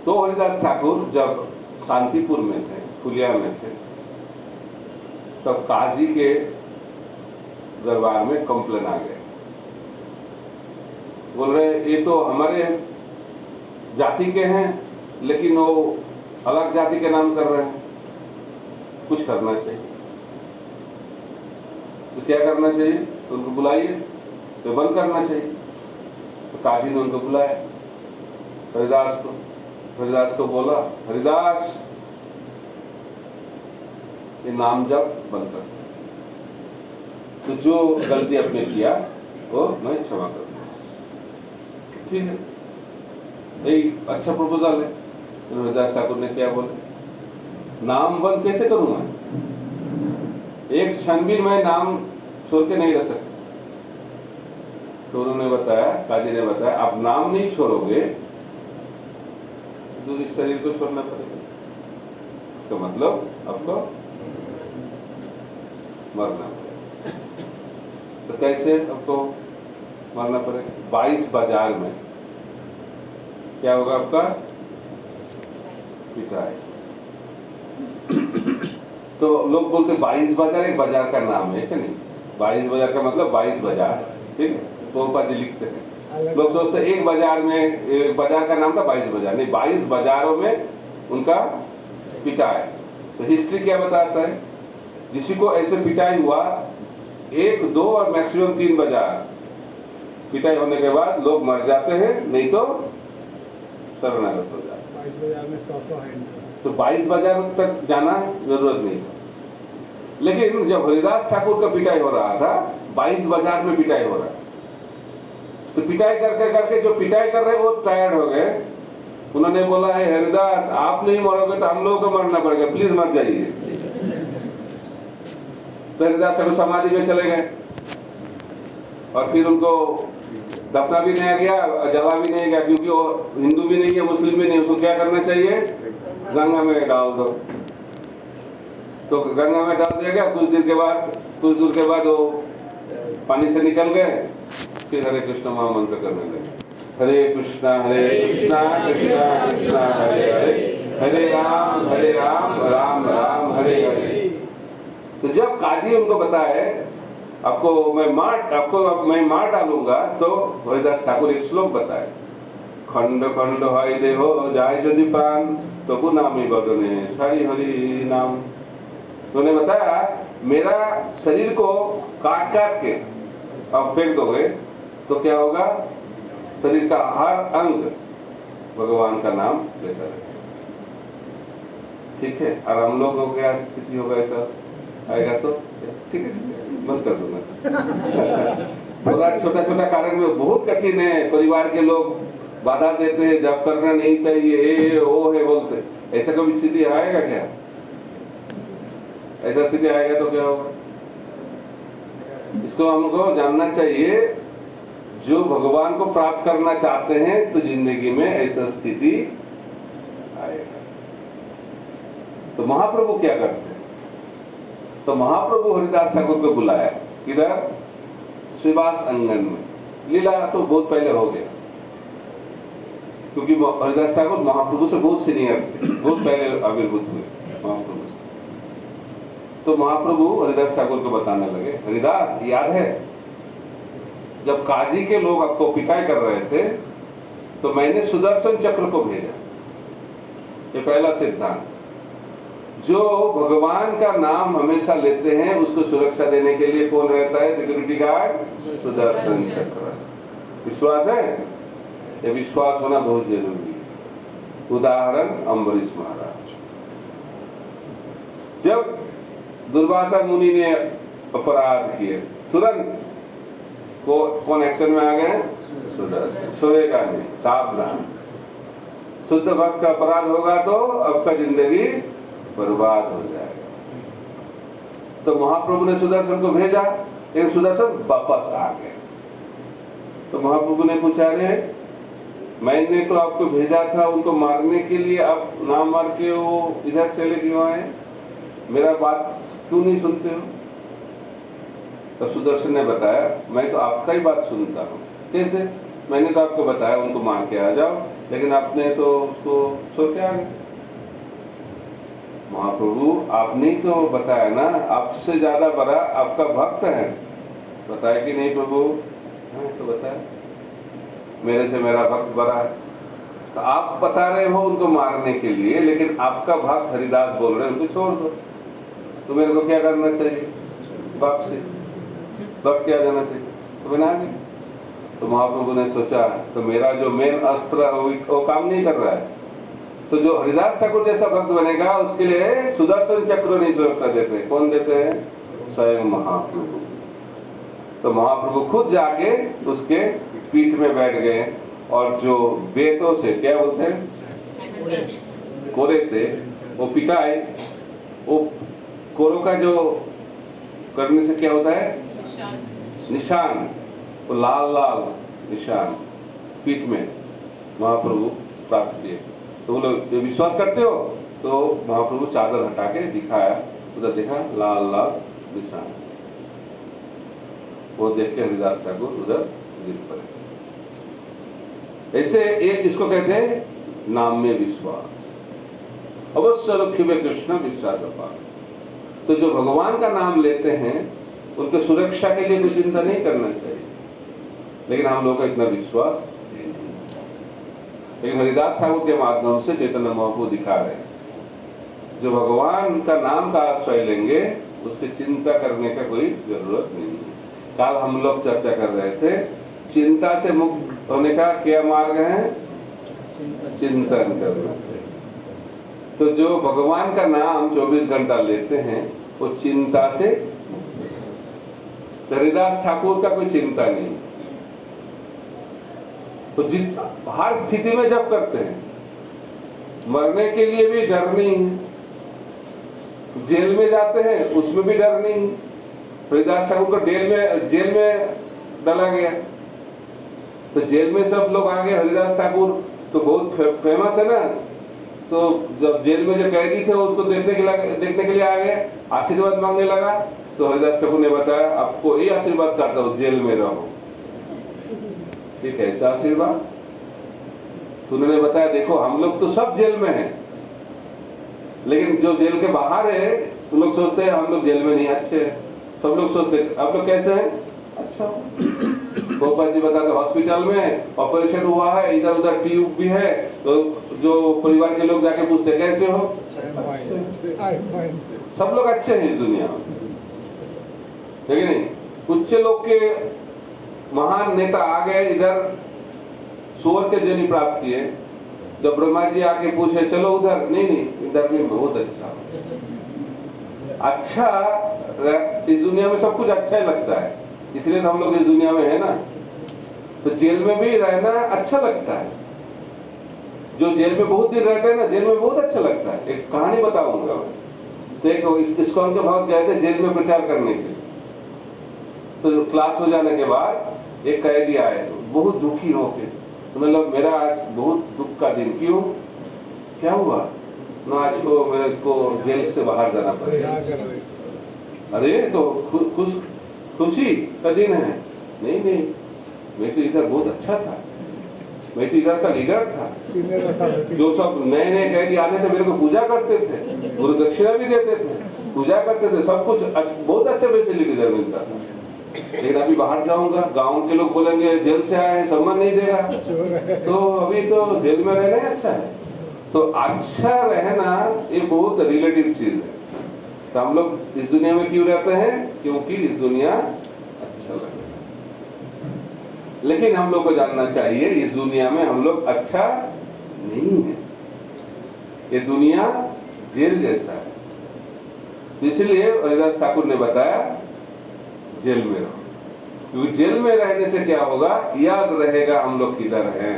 तो हरिदास ठाकुर जब शांतिपुर में थे, फुलिया में थे, तब काजी के दरबार में कंप्लेन आ गए, बोल रहे ये तो हमारे जाति के हैं, लेकिन वो अलग जाति के नाम कर रहे हैं, कुछ करना चाहिए। तो क्या करना चाहिए, तो उनको बुलाइए, तो बंद करना चाहिए। तो काजी ने उनको बुलाया, हरिदास को बोला, हरिदास ये नाम जप बंद कर, तो जो गलती आपने किया वो मैं क्षमा कर दूंगा। ठीक है, एक अच्छा प्रपोजल है। तो हरिदास ठाकुर ने क्या बोला, नाम बंद कैसे करूं मैं, एक क्षण भी मैं नाम छोड़ के नहीं रह सकता। तो उन्होंने बताया, काजी ने बताया, आप नाम नहीं छोड़ोगे तो इस शरीर को छोड़ना पड़ेगा, इसका मतलब आपको मरना पड़ेगा। तो कैसे आपको मरना पड़ेगा, 22 बाजार में क्या होगा, आपका पिटाई। तो लोग बोलते 22 बाजार एक बाजार का नाम है, ऐसे नहीं, 22 बाजार का मतलब 22 बाजार, ठीक है, गोपा जी लिखते हैं। लोग सोचते हैं एक बाजार में, एक बाजार का नाम था 22 बाजार, नहीं, 22 बाजारों में उनका पिटाई। तो हिस्ट्री क्या बताता है, किसी को ऐसे पिटाई हुआ 1, 2 और मैक्सिमम 3 बाजार पिटाई होने के बाद लोग मर जाते हैं, नहीं तो शरणागत हो जाते। 22 बाजार में 100 हैंड, तो 22 बाजार तक जाना जरूरत नहीं था। लेकिन जब हरिदास ठाकुर का पिटाई हो रहा था, 22 बाजार में पिटाई हो रहा है, तो पिटाई करके करके जो पिटाई कर रहे वो टायर्ड हो गए। उन्होंने बोला, है हरिदास, आप नहीं मरोगे तो हम लोगों को मरना पड़ेगा, प्लीज मत जाइए। तो हरिदास ठाकुर समाधि में चले गए और फिर उनको दफना भी नहीं गया, जला भी नहीं गया, क्योंकि वो हिंदू भी नहीं है, मुस्लिम भी नहीं। उसको क्या करना चाहिए? गंगा में डाल दो। तो गंगा में डाल दिया गया। कुछ दूर के बाद वो पानी से निकल गए। फिर हरे कृष्ण महामंत्र करने लगे। हरे कृष्णा कृष्णा कृष्णा हरे हरे, हरे राम राम राम हरे हरे। तो जब काजी उनको बताए आपको मैं मार डालूंगा, तो हरिदास ठाकुर एक श्लोक बताए, खंड खंड হয় দেহ যায় যদি प्राण तबु नामी बदने हरि हरि नाम। उन्होंने बताया, मेरा शरीर को काट काट के आप फेंक दोगे तो क्या होगा? शरीर का हर अंग भगवान का नाम लेता रहेगा। ठीक है। और हम लोग को क्या स्थिति होगा? ऐसा आएगा तो ठीक है, बंद कर दूंगा। थोड़ा छोटा छोटा कारण में बहुत कठिन है। परिवार के लोग बाधा देते हैं, जब करना नहीं चाहिए, वो है बोलते। ऐसा कभी स्थिति आएगा क्या? ऐसा स्थिति आएगा तो क्या होगा? इसको हमको जानना चाहिए। जो भगवान को प्राप्त करना चाहते हैं तो जिंदगी में ऐसा स्थिति आएगा। तो महाप्रभु क्या करते हैं? तो महाप्रभु हरिदास ठाकुर को बुलाया, किधर? श्रीवास अंगन में। लीला तो बहुत पहले हो गया, क्योंकि हरिदास ठाकुर महाप्रभु से बहुत सीनियर थे, बहुत पहले आविर्भूत हुए महाप्रभु से। तो महाप्रभु हरिदास ठाकुर को बताने लगे, हरिदास, याद है जब काजी के लोग आपको पिटाई कर रहे थे तो मैंने सुदर्शन चक्र को भेजा। ये पहला सिद्धांत। जो भगवान का नाम हमेशा लेते हैं उसको सुरक्षा देने के लिए कौन रहता है? सिक्योरिटी गार्ड, सुदर्शन चक्र। विश्वास है? ये विश्वास होना बहुत जरूरी है। उदाहरण अम्बरीश महाराज। जब दुर्वासा मुनि ने अपराध किए, तुरंत कौन एक्शन में आ गए? सुदर्शन। सोएगा नहीं, सावधान। शुद्ध भक्त का अपराध होगा तो आपका जिंदगी बर्बाद हो जाएगा। तो महाप्रभु ने सुदर्शन को भेजा, लेकिन सुदर्शन वापस आ गए। तो महाप्रभु ने पूछा, रे मैंने तो आपको भेजा था उनको मारने के लिए, आप ना मार के वो इधर चले क्यों आए? मेरा बात क्यों नहीं सुनते हो? तो सुदर्शन ने बताया, मैं तो आपका ही बात सुनता हूँ। कैसे? मैंने तो आपको बताया उनको मार के आ जाओ, लेकिन आपने तो उसको छोड़ के आ गए। महाप्रभु, आपने तो बताया ना, आपसे ज्यादा बड़ा आपका भक्त है। बताया कि नहीं प्रभु? हाँ, तो बताया, मेरे से मेरा भक्त बड़ा है। तो आप बता रहे हो उनको मारने के लिए, लेकिन आपका भक्त हरिदास बोल रहे हैं उनको छोड़ दो। तो मेरे को क्या करना चाहिए? वापसी लौट के आ जाना चाहिए। तो बना गए। तो महाप्रभु ने सोचा, तो मेरा जो मेन अस्त्र वो काम नहीं कर रहा है, तो जो हरिदास ठाकुर जैसा भक्त बनेगा उसके लिए सुदर्शन चक्र नहीं सुरक्षा देते। कौन देते हैं? स्वयं महाप्रभु। तो महाप्रभु खुद जाके उसके पीठ में बैठ गए और जो बेतों से, क्या बोलते हैं, कोरे से वो पिटाई। वो कोरों का जो करने से क्या होता है? निशान। वो लाल लाल निशान पीठ में महाप्रभु प्राप्त किए। तो वो लोग विश्वास करते हो? तो महाप्रभु चादर हटा के दिखाया, उधर देखा लाल लाल निशान। वो देख के हरिदास ठाकुर उधर गिर पड़े। ऐसे एक इसको कहते हैं नाम में विश्वास। अवश्य रखिबे कृष्ण विश्वास अपार। तो जो भगवान का नाम लेते हैं उनके सुरक्षा के लिए कोई चिंता नहीं करना चाहिए, लेकिन हम लोग का इतना विश्वास नहीं। लेकिन हरिदास ठाकुर के माध्यम से चैतन्य महाप्रभु दिखा रहे हैं, जो भगवान का नाम का आश्रय लेंगे उसकी चिंता करने का कोई जरूरत नहीं है। कल हम लोग चर्चा कर रहे थे, चिंता से मुक्त होने का क्या मार्ग है? चिंतन करना चाहिए। तो जो भगवान का नाम 24 घंटा लेते हैं वो चिंता से, हरिदास ठाकुर का कोई चिंता नहीं। तो हर स्थिति में जप करते हैं। मरने के लिए भी डर नहीं है, जेल में जाते हैं उसमें भी डर नहीं है। हरिदास ठाकुर को जेल में डाला गया, तो जेल में सब लोग आ गए। हरिदास ठाकुर तो बहुत फेमस है ना, तो जब जेल में जो कैदी थे उसको देखने के लिए आ गए, आशीर्वाद मांगने लगा। तो हरिदास ठाकुर ने बताया, आपको ये आशीर्वाद करता हूं, जेल में रहो। ये कैसा आशीर्वाद? तो उन्होंने बताया, देखो हम लोग तो सब जेल में हैं, लेकिन जो जेल के बाहर है तो लोग सोचते हैं हम लोग जेल में नहीं अच्छे हैं। सब लोग सोचते हैं आप लोग कैसे हैं? अच्छा। गोपाल जी बताते हॉस्पिटल में ऑपरेशन हुआ है, इधर उधर ट्यूब भी है, तो जो परिवार के लोग जाके पूछते कैसे हो? सब लोग अच्छे हैं इस दुनिया में, है कि नहीं? उच्च लोग के महान नेता आ गए इधर, स्वर्ग के जनी प्राप्त किए। जब ब्रह्मा जी आके पूछे चलो उधर, नहीं इधर भी बहुत अच्छा इस दुनिया में सब कुछ अच्छा ही लगता है, इसलिए तो हम लोग इस दुनिया में है ना। तो जेल में भी रहना अच्छा लगता है। जो जेल में बहुत दिन रहते हैं ना, जेल में बहुत अच्छा लगता है। एक कहानी बताऊंगा। तो एक इस्कॉन के भक्त गए थे जेल में प्रचार करने के लिए। तो क्लास हो जाने के बाद एक कैदी आए, बहुत दुखी होके। उन्होंने बोला मेरा आज बहुत दुख का दिन। क्यों, क्या हुआ? ना आज को मेरे को जेल से बाहर जाना पड़ेगा। अरे तो खुशी का दिन है। नहीं मैं तो इधर बहुत अच्छा था, मैं तो इधर का लीडर था। जो सब नए कैदी आते थे मेरे को पूजा करते थे, गुरु दक्षिणा भी देते थे, पूजा करते थे, सब कुछ बहुत अच्छा फैसिलिटी इधर मिलता था। लेकिन अभी बाहर जाऊंगा, गांव के लोग बोलेंगे जेल से आए हैं, सम्मान नहीं देगा। तो अभी तो जेल में रहना अच्छा है। तो अच्छा रहना ये बहुत रिलेटिव चीज है। तो हम लोग इस दुनिया में क्यों रहते हैं? क्योंकि इस दुनिया अच्छा लगता है। लेकिन हम लोग को जानना चाहिए इस दुनिया में हम लोग अच्छा नहीं है। ये दुनिया जेल जैसा है। तो इसलिए हरिदास ठाकुर ने बताया जेल में रहो, क्योंकि जेल में रहने से क्या होगा, याद रहेगा हम लोग किधर हैं।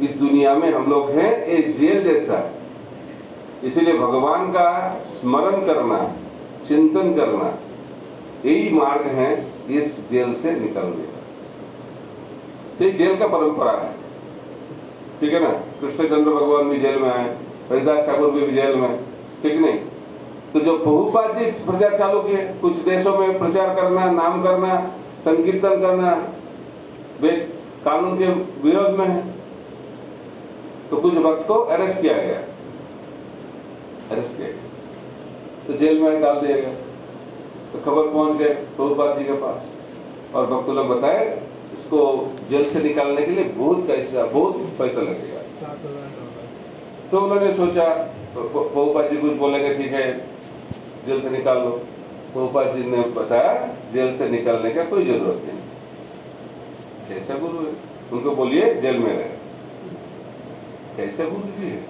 इस दुनिया में हम लोग हैं, ये जेल जैसा है। इसलिए भगवान का स्मरण करना, चिंतन करना, यही मार्ग है इस जेल से निकलने का। तो जेल का परंपरा है, ठीक है ना। कृष्णचंद्र भगवान भी जेल में आए, हरिदास ठाकुर भी जेल में, ठीक नहीं। तो जो प्रभुपाद जी प्रचार चालू किए, कुछ देशों में प्रचार करना, नाम करना, संकीर्तन करना वे कानून के विरोध में है। तो कुछ भक्त को अरेस्ट किया गया, तो जेल में डाल दिया गया। तो खबर पहुंच गए प्रभुपाद जी के पास, और भक्त लोग बताए इसको जेल से निकालने के लिए बहुत पैसा लगेगा। तो उन्होंने सोचा, प्रभुपाद जी कुछ बोलेंगे, ठीक है जेल से निकाल लो। प्रभुपाद जी ने बताया जेल से निकालने का कोई जरूरत नहीं, कैसे गुरु है, उनको बोलिए जेल में रहे। कैसे गुरु जी है?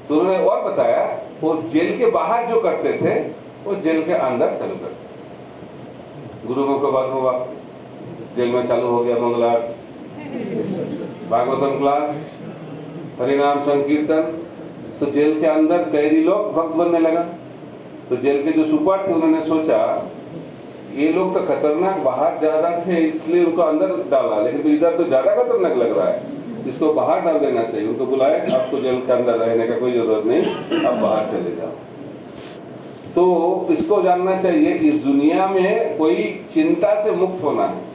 तो उन्होंने और बताया वो जेल के बाहर जो करते थे वो जेल के अंदर चालू करते। गुरुओं के बाद हुआ जेल में चालू हो गया मंगलार, भागवतम क्लास, हरिनाम संकीर्तन। तो जेल के अंदर कैदी लोग भक्त बनने लगा। तो जेल के जो सुपार थे उन्होंने सोचा ये लोग तो खतरनाक बाहर ज्यादा थे, इसलिए उनको अंदर डाला, लेकिन तो इधर तो ज्यादा खतरनाक लग रहा है, इसको बाहर डाल देना चाहिए। उनको बुलाए, आपको जेल के अंदर रहने का कोई जरूरत नहीं, आप बाहर चले जाओ। तो इसको जानना चाहिए इस दुनिया में कोई चिंता से मुक्त होना है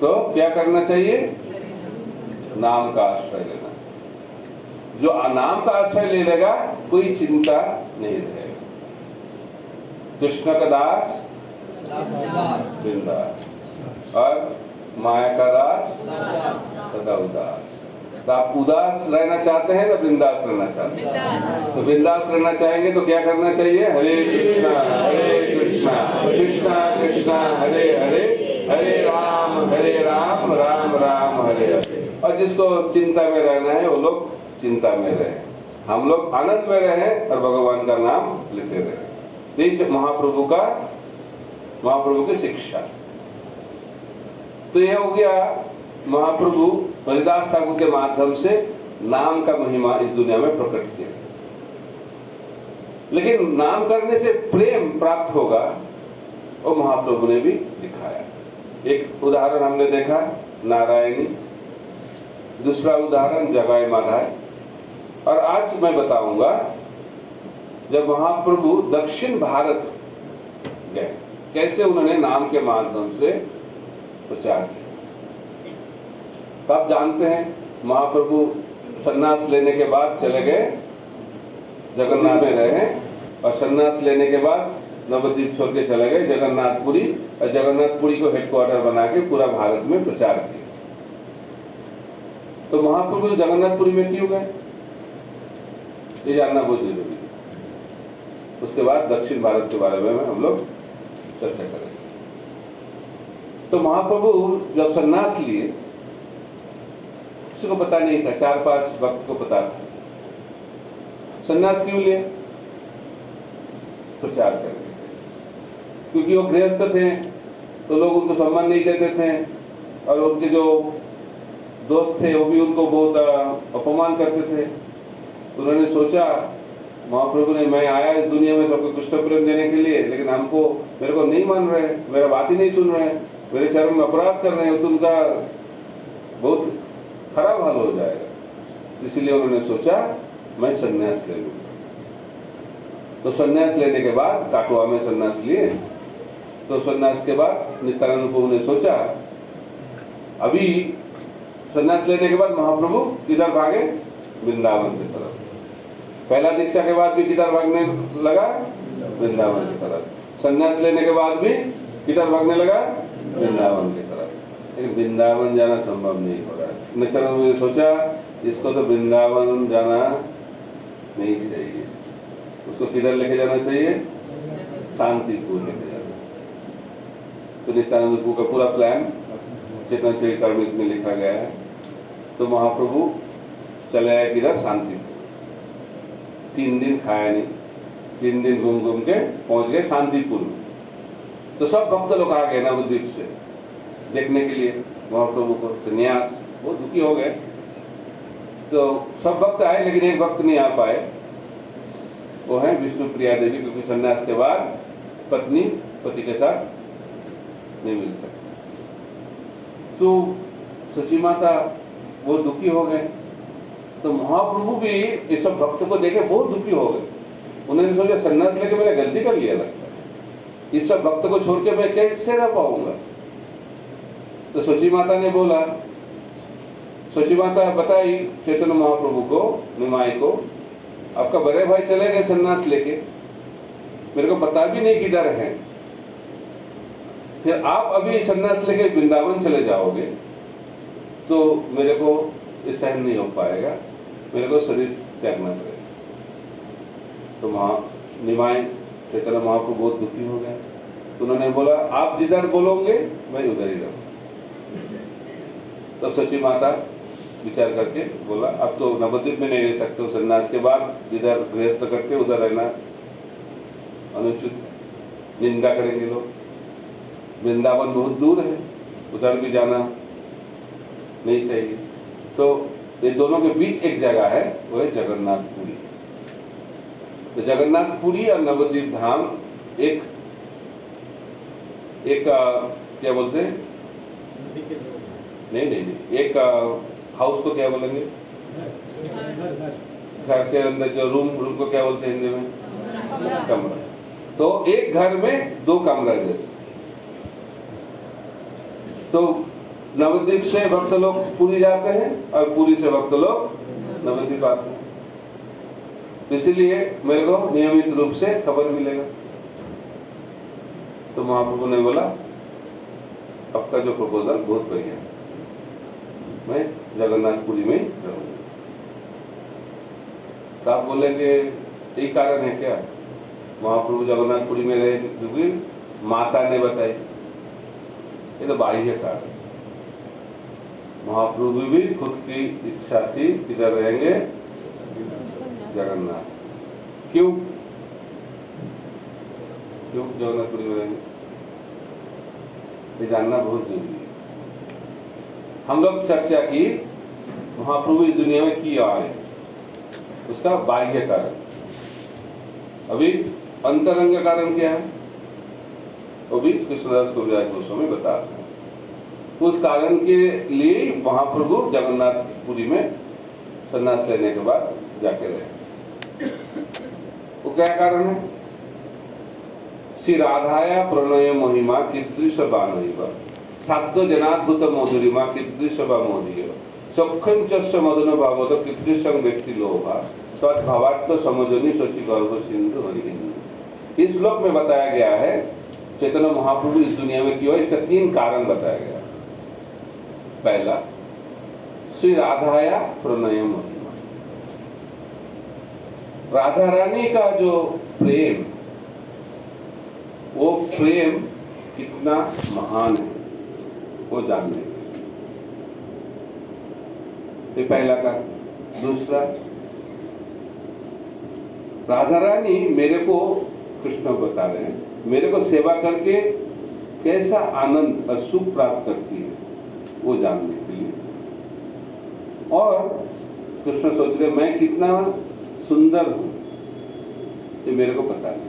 तो क्या करना चाहिए? नाम का आश्रय लेना। जो नाम का आश्रय ले लेगा कोई चिंता नहीं रहेगा। कृष्ण का दास बिंदास, और माया का दास सदा उदास। तो आप उदास रहना चाहते हैं ना बिंदास रहना चाहते हैं? तो बिंदास रहना चाहेंगे तो क्या करना चाहिए? हरे कृष्णा कृष्णा कृष्णा हरे हरे, हरे राम राम राम हरे हरे। और जिसको चिंता में रहना है वो लोग चिंता में रहे, हम लोग आनंद में रहे और भगवान का नाम लेते रहे। महाप्रभु की शिक्षा। तो यह हो गया महाप्रभु हरिदास ठाकुर के माध्यम से नाम का महिमा इस दुनिया में प्रकट किया। लेकिन नाम करने से प्रेम प्राप्त होगा और महाप्रभु ने भी दिखाया। एक उदाहरण हमने देखा नारायणी, दूसरा उदाहरण जगाए माधाय, और आज मैं बताऊंगा जब महाप्रभु दक्षिण भारत गए कैसे उन्होंने नाम के माध्यम से प्रचार किया। तो आप जानते हैं महाप्रभु सन्यास लेने के बाद चले गए जगन्नाथ में रहे, और सन्यास लेने के बाद नवद्वीप छोड़ के चले गए जगन्नाथपुरी, और जगन्नाथपुरी को हेडक्वार्टर बना के पूरा भारत में प्रचार किया। तो महाप्रभु जगन्नाथपुरी में क्यों गए, ये जानना बहुत जरूरी है। उसके बाद दक्षिण भारत के बारे में हम लोग चर्चा करेंगे। तो महाप्रभु जब सन्यास लिए, किसी को पता नहीं था, 4-5 भक्त को पता था। सन्यास क्यों लिए? प्रचार करने, क्योंकि वो गृहस्थ थे तो लोग उनको सम्मान नहीं देते थे, और उनके जो दोस्त थे वो भी उनको बहुत अपमान करते थे। उन्होंने सोचा, महाप्रभु ने, मैं आया इस दुनिया में सबको कृष्ण प्रेम देने के लिए, लेकिन मेरे को नहीं मान रहे, मेरा बात ही नहीं सुन रहे, मेरे शरण में अपराध कर रहे हैं, तो उनका बहुत खराब हाल हो जाएगा। इसलिए उन्होंने सोचा मैं सन्यास ले लूंगा। तो सन्यास लेने के बाद काटवा में सन्यास लिए। तो सन्यास के बाद नित्यानंद प्रभु ने सोचा, अभी सन्यास लेने के बाद महाप्रभु किधर भागे? वृंदावन की तरफ। पहला दीक्षा के बाद भी किधर भागने लगा? वृंदावन की तरफ। सन्यास लेने के बाद भी किधर भागने लगा? वृंदावन की तरफ। लेकिन वृंदावन जाना संभव नहीं हो रहा है। नित्यानंद ने सोचा, इसको तो वृंदावन जाना नहीं चाहिए, उसको किधर लेके जाना चाहिए? शांतिपुर लेके जाना। तो नित्यानंद प्रभु का पूरा प्लान चेतन चरितामृत में लिखा गया है। तो महाप्रभु चले आए किधर? शांतिपुर। 3 दिन खाया नहीं, 3 दिन घूम घूम के पहुंच गए शांतिपुर में। तो सब भक्त लोग आ गए नवद्वीप से देखने के लिए महाप्रभु को। सन्यास, बहुत दुखी हो गए। तो सब भक्त आए, लेकिन एक भक्त नहीं आ पाए, वो है विष्णु प्रिया देवी, क्योंकि सन्यास के बाद पत्नी पति के साथ नहीं मिल सकती। तो सची माता बहुत दुखी हो गए। तो महाप्रभु भी इस सब भक्त को देखे बहुत दुखी हो गए। उन्होंने सोचा, सन्यास लेके मैंने गलती कर लिया लगता है, इस सब भक्त को छोड़ के मैं कैसे रह पाऊंगा। तो सची माता ने बोला, सची माता बताई चैतन्य महाप्रभु को, निमाई को, आपका बड़े भाई चले गए सन्यास लेके, मेरे को पता भी नहीं किधर है, फिर आप अभी सन्यास लेके वृंदावन चले जाओगे तो मेरे को ये सहन नहीं हो पाएगा, मेरे को शरीर त्यागना पड़ेगा। तो निमाई चैतन्य महाप्रभु बहुत दुखी हो गए। तो उन्होंने बोला, आप जिधर बोलोगे मैं उधर ही रहूंगा। तब सची माता विचार करके बोला, अब तो नवद्वीप में नहीं रह सकते हो, सन्यास के बाद जिधर गृहस्थ करके उधर रहना अनुचित, निंदा करेंगे लोग। वृंदावन बहुत दूर है, उधर भी जाना नहीं चाहिए। तो ये दोनों के बीच एक जगह है, वो है जगन्नाथपुरी। तो जगन्नाथपुरी और नवद्वीप धाम एक क्या बोलते हैं? नहीं, एक हाउस को क्या बोलेंगे? घर के अंदर जो रूम को क्या बोलते हैं हिंदी में? कमरा। तो एक घर में 2 कमरा जैसे। तो नवद्वीप से भक्त लोग पुरी जाते हैं और पुरी से भक्त लोग नवद्वीप आते हैं। इसीलिए मेरे को नियमित रूप से खबर मिलेगा। तो महाप्रभु ने बोला, आपका जो प्रपोजल बहुत बढ़िया है, मैं जगन्नाथपुरी में रहूंगा। तो आप बोलेंगे यही कारण है क्या महाप्रभु जगन्नाथपुरी में रहे? क्योंकि माता ने बताई। ये तो बाह्य कारण। महाप्रभु भी खुद की इच्छा थी किधर रहेंगे? जगन्नाथ। क्यों जगन्नाथपुरी में रहेंगे? ये जानना बहुत जरूरी है। हम लोग चर्चा की महाप्रभु इस दुनिया में क्यों आए, उसका बाह्य कारण। अभी अंतरंग कारण क्या है वो भी कृष्णदास कविराज गोस्वामी बताते हैं। उस कारण के लिए महाप्रभु जगन्नाथपुरी में संन्यास लेने के बाद जाके रहे। वो क्या कारण है? श्री राधाया प्रणय महिमा कीदृश बानैव साध्य जनाद्भुत मधुरिमा कीदृश बा मोदीय सख्यं च मदन भावत कीदृशं व्यक्ति लोभा तद्भवात्म समजनी शचि गर्भ सिंधु हरिहिंदु। इस श्लोक में बताया गया है चैतन्य महाप्रभु इस दुनिया में क्यों है, इसका 3 कारण बताया गया। पहला, श्री राधाया प्रणय महिमा, राधा रानी का जो प्रेम, वो प्रेम कितना महान है वो जानने, ये पहला कारण। दूसरा, राधा रानी मेरे को, कृष्ण बता रहे हैं, मेरे को सेवा करके कैसा आनंद और सुख प्राप्त करती है वो जानने के लिए। और कृष्ण सोच रहे मैं कितना सुंदर हूं ये मेरे को पता नहीं।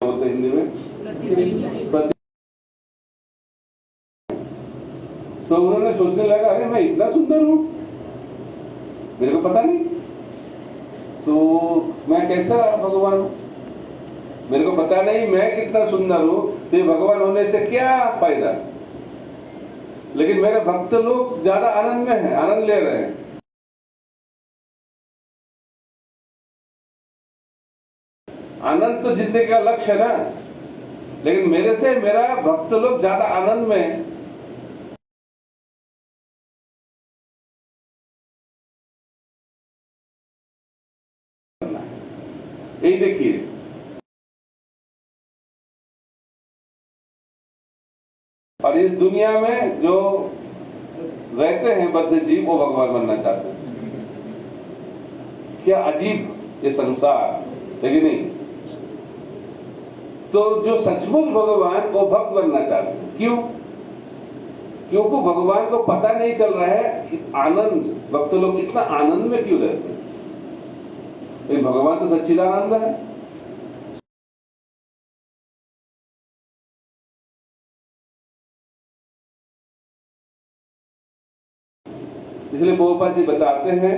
बोलते हिंदी में प्रति, तो उन्होंने सोचने लगा अरे मैं इतना सुंदर हूं मेरे को पता नहीं, तो मैं कैसा भगवान हूं, मेरे को पता नहीं मैं कितना सुंदर हूं, तो ये भगवान होने से क्या फायदा। लेकिन मेरे भक्त लोग ज्यादा आनंद में हैं, आनंद ले रहे हैं। आनंद तो जिंदगी का लक्ष्य है ना, लेकिन मेरे से मेरा भक्त लोग ज्यादा आनंद में है। यही देखिए, और इस दुनिया में जो रहते हैं बद्ध जीव वो भगवान बनना चाहते हैं। क्या अजीब ये संसार, लेकिन नहीं। तो जो सचमुच भगवान वो भक्त बनना चाहते हैं। क्यों? क्योंकि भगवान को पता नहीं चल रहा है कि आनंद, भक्त लोग इतना आनंद में क्यों रहते हैं। लेकिन भगवान तो सच्चिदानंद है। इसलिए प्रभुपाद जी बताते हैं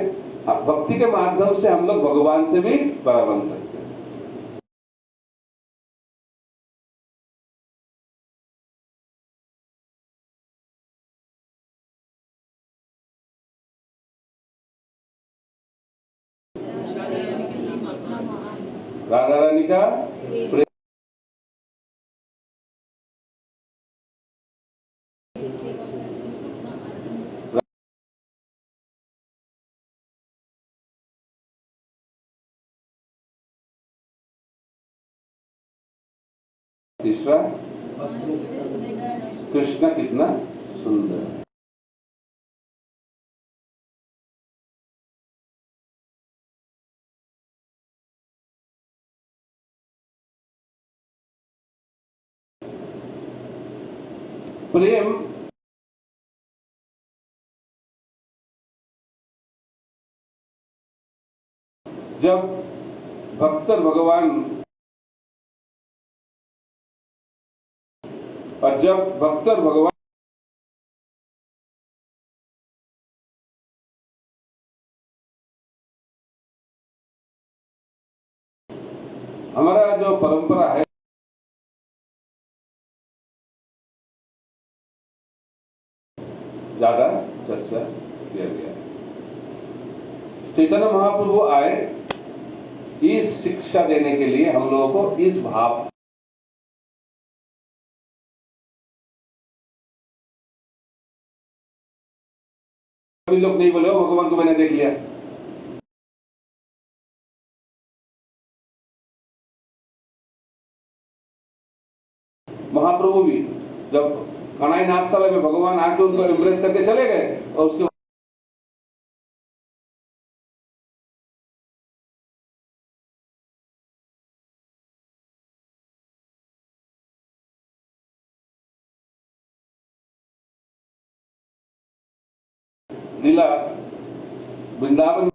भक्ति के माध्यम से हम लोग भगवान से भी बड़ा बन सकते हैं। राधा रानी का प्रेम, तीसरा कृष्ण कितना सुंदर है। प्रेम जब भक्त भगवान, और जब भक्त भगवान हमारा जो परंपरा है ज्यादा चर्चा किया गया। चैतन्य महाप्रभु आए इस शिक्षा देने के लिए हम लोगों को इस भाव अभी लोग नहीं बोले हो भगवान को मैंने देख लिया। महाप्रभु भी जब कनाई नाथशाला में भगवान आके उनको इम्प्रेस करके चले गए और उसके लीला वृंदावन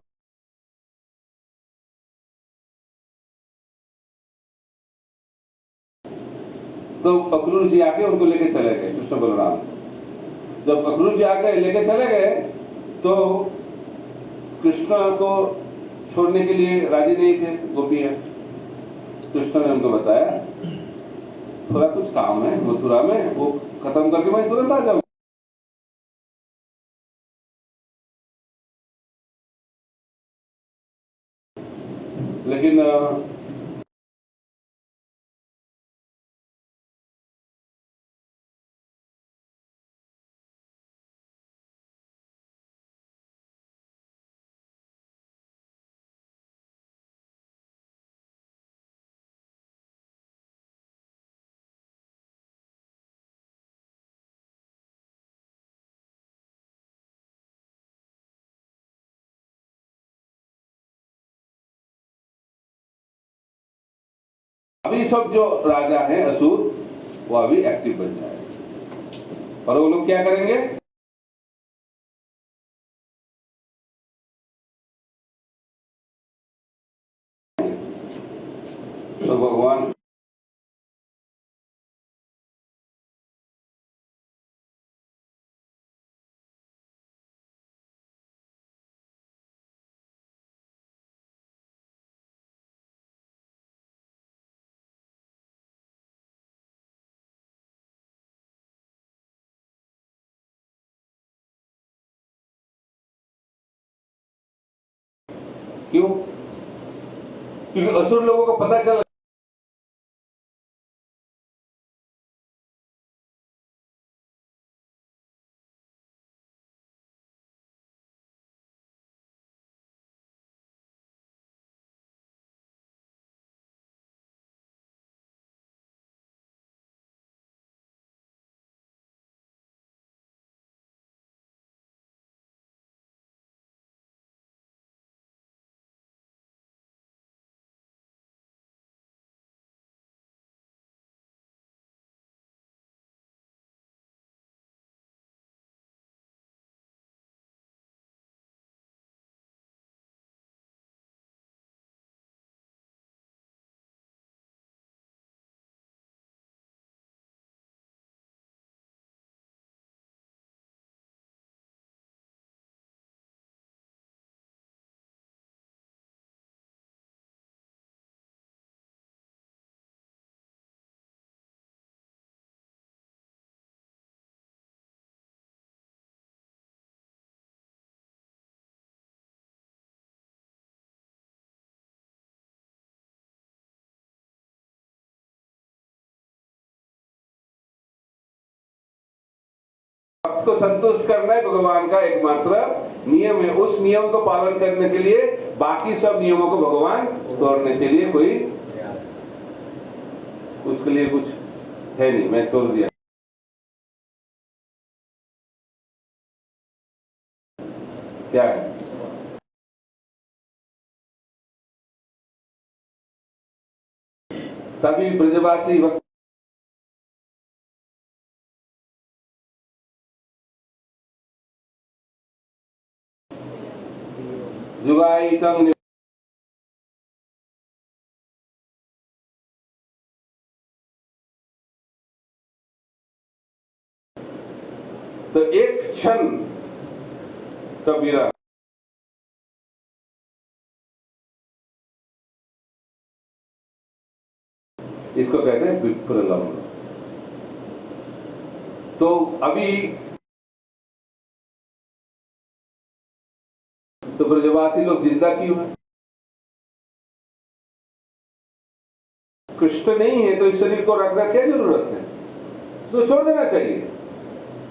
तो अक्रूर जी आके उनको लेके चले गए। कृष्ण बलराम जब अक्रूर जी आके लेके चले गए तो कृष्ण को छोड़ने के लिए राजी नहीं थे गोपियां। कृष्ण ने उनको बताया थोड़ा कुछ काम है मथुरा में, वो खत्म करके मैं तुरंत आ जाऊंगा। लेकिन अभी सब जो राजा हैं असुर वो अभी एक्टिव बन जाए और वो लोग क्या करेंगे, तो भगवान क्यों? क्योंकि असुर लोगों को पता चला भक्त को संतुष्ट करना है भगवान का एकमात्र नियम है। उस नियम को पालन करने के लिए बाकी सब नियमों को भगवान तोड़ने के लिए कोई उसके लिए कुछ है नहीं, मैं तोड़ दिया। क्या है? तभी ब्रजवासी भक्त जुगाई तंग तो एक क्षण कबीरा इसको कहते हैं विप्रलंब। तो अभी तो ब्रजवासी लोग जिंदा क्यों है? कृष्ण नहीं है तो इस शरीर को रखना क्या जरूरत है? तो छोड़ देना चाहिए,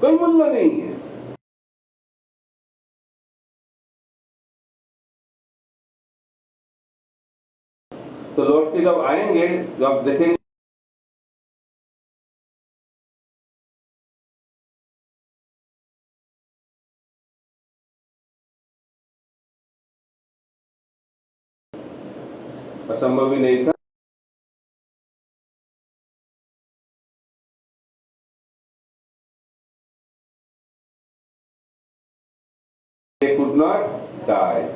कोई मूल्य नहीं है। तो लौट के जब आएंगे, जब देखेंगे असंभव ही नहीं था। They could not die.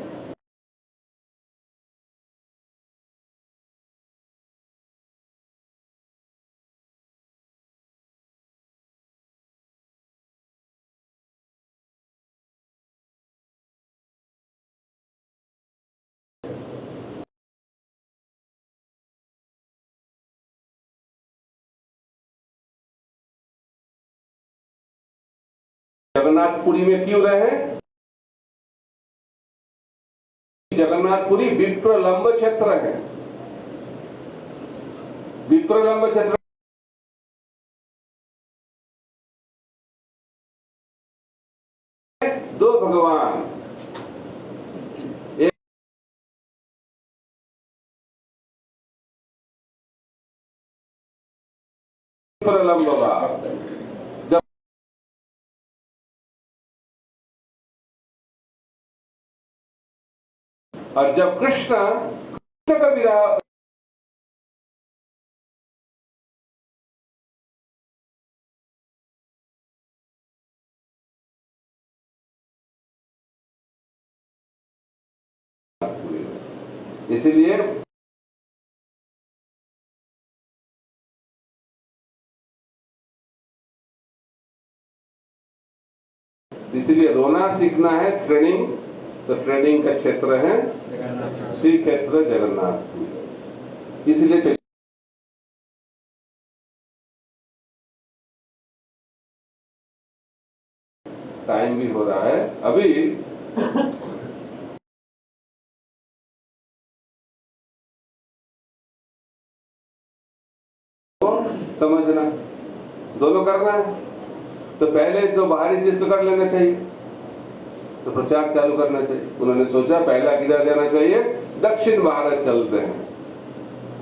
Jagannathpuri में क्यों रहे? जगन्नाथपुरी विप्रलंब क्षेत्र है। विप्रलंब क्षेत्र दो भगवान, एक विप्रलंब भाव। जब और जब कृष्ण का विरह इसीलिए रोना सीखना है, ट्रेनिंग, तो ट्रेनिंग का क्षेत्र है श्री क्षेत्र जगन्नाथ। इसलिए टाइम भी हो रहा है अभी। समझना, दोनों करना है। तो पहले तो बाहरी चीज तो कर लेना चाहिए, तो प्रचार चालू करना चाहिए। उन्होंने सोचा पहला किधर जाना चाहिए? दक्षिण भारत चलते हैं,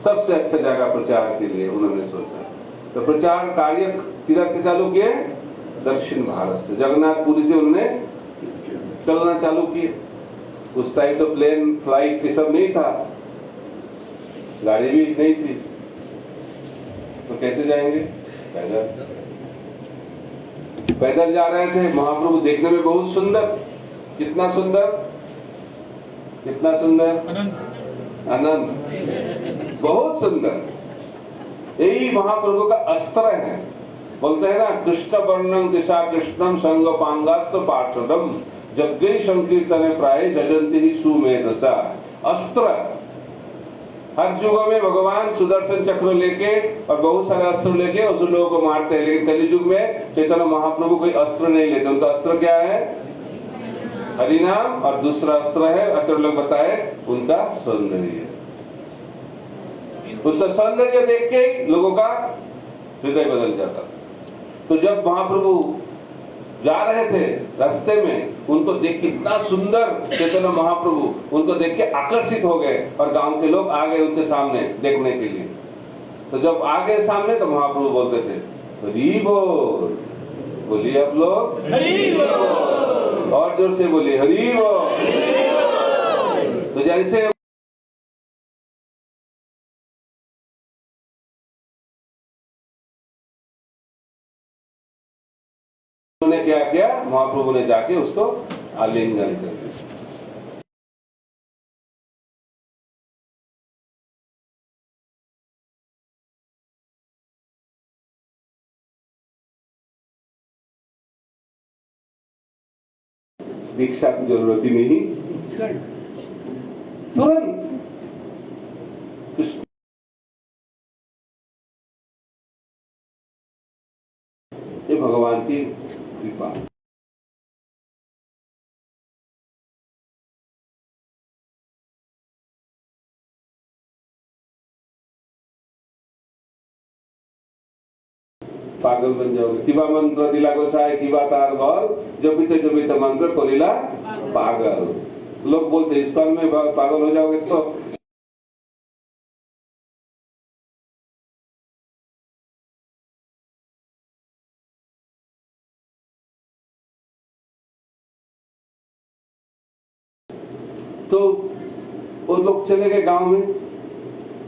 सबसे अच्छा जगह प्रचार के लिए उन्होंने सोचा। तो प्रचार कार्य किधर से चालू किए? दक्षिण भारत से। जगन्नाथपुरी से उन्होंने चलना चालू किए। उस टाइम तो प्लेन फ्लाइट ये सब नहीं था, गाड़ी भी नहीं थी, तो कैसे जाएंगे? पैदल जा रहे थे। महाप्रभु देखने में बहुत सुंदर, कितना सुंदर, कितना सुंदर, अनंत, बहुत सुंदर। यही महाप्रभु का अस्त्र है। बोलते हैं ना, कृष्ण वर्णम दिशा कृष्णम संग पांगास्त पार्षदम जग्गै संकीर्तने प्राय जजंती ही सुमेधसा। अस्त्र, हर युगों में भगवान सुदर्शन चक्र लेके और बहुत सारे अस्त्र लेके असुर लोगों को मारते हैं, लेकिन कलि युग में चैतन्य महाप्रभु कोई अस्त्र नहीं लेते। उनका अस्त्र क्या है? हरिनाम। और दूसरा अस्त्र है, असुर लोग बताए, उनका सौंदर्य। उसका सौंदर्य देख के लोगों का हृदय बदल जाता। तो जब महाप्रभु जा रहे थे रास्ते में, उनको देख के इतना सुंदर चैतन्य महाप्रभु, उनको देख के आकर्षित हो गए और गांव के लोग आ गए उनके सामने देखने के लिए। तो जब आ गए सामने तो महाप्रभु बोलते थे हरि बोल। बोलिए आप लोग हरि बोल, और जोर से बोलिए हरि बोल। तो जैसे उन्होंने क्या किया, महाप्रभु ने जाके उसको आलिंगन कर दिया। दीक्षा की जरूरत ही नहीं, तुरंत कृष्ण। ये भगवान की कृपा। पागल बन जाओगे। किबा मंत्र दिला गोसाई, किबा तार बल, जपित मंत्र कोलिला पागल। लोग बोलते इस्कॉन में पागल हो जाओगे तो तो वो लोग चले गए गांव में।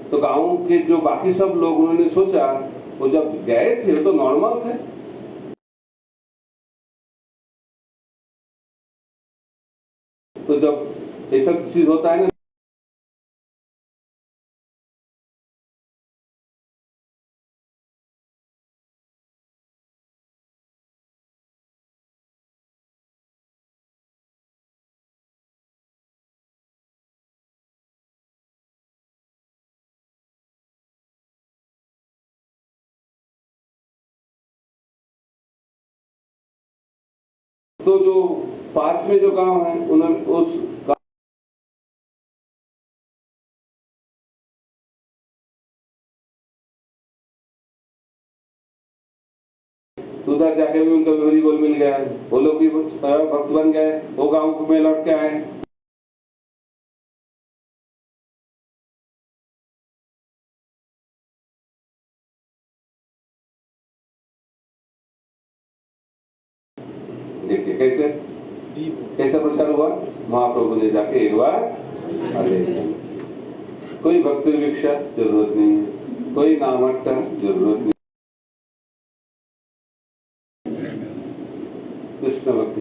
तो गांव के जो बाकी सब लोग, उन्होंने सोचा वो जब गए थे तो नॉर्मल थे, तो जब ये सब चीज होता है ना, तो जो पास में जो गांव है, उन्होंने उस उधर जाके भी उनका हरि बोल मिल गया, वो लोग भी भक्त बन गए, वो गांव में लौट के आए। देखिए कैसा प्रचार हुआ। महाप्रभु ने जाके एक बार कोई भक्ति भिक्षा जरूरत नहीं है, कोई नामठ का जरूरत नहीं, कृष्ण भक्ति।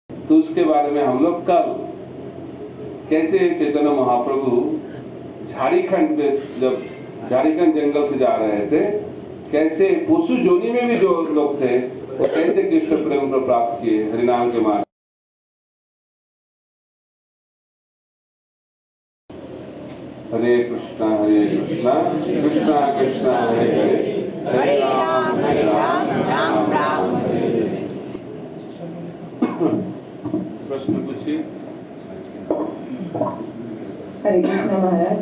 तो उसके बारे में हम लोग कल कैसे चैतन्य महाप्रभु झारखंड में, जब झारखंड जंगल से जा रहे थे, कैसे पशु जोनी में भी जो लोग थे वो कैसे कृष्ण प्रेम को प्राप्त किए हरिनाम के मार्ग। हरे कृष्णा कृष्णा कृष्णा हरे हरे, हरे राम राम राम हरे हरे। प्रश्न पूछिए। हरे कृष्ण महाराज।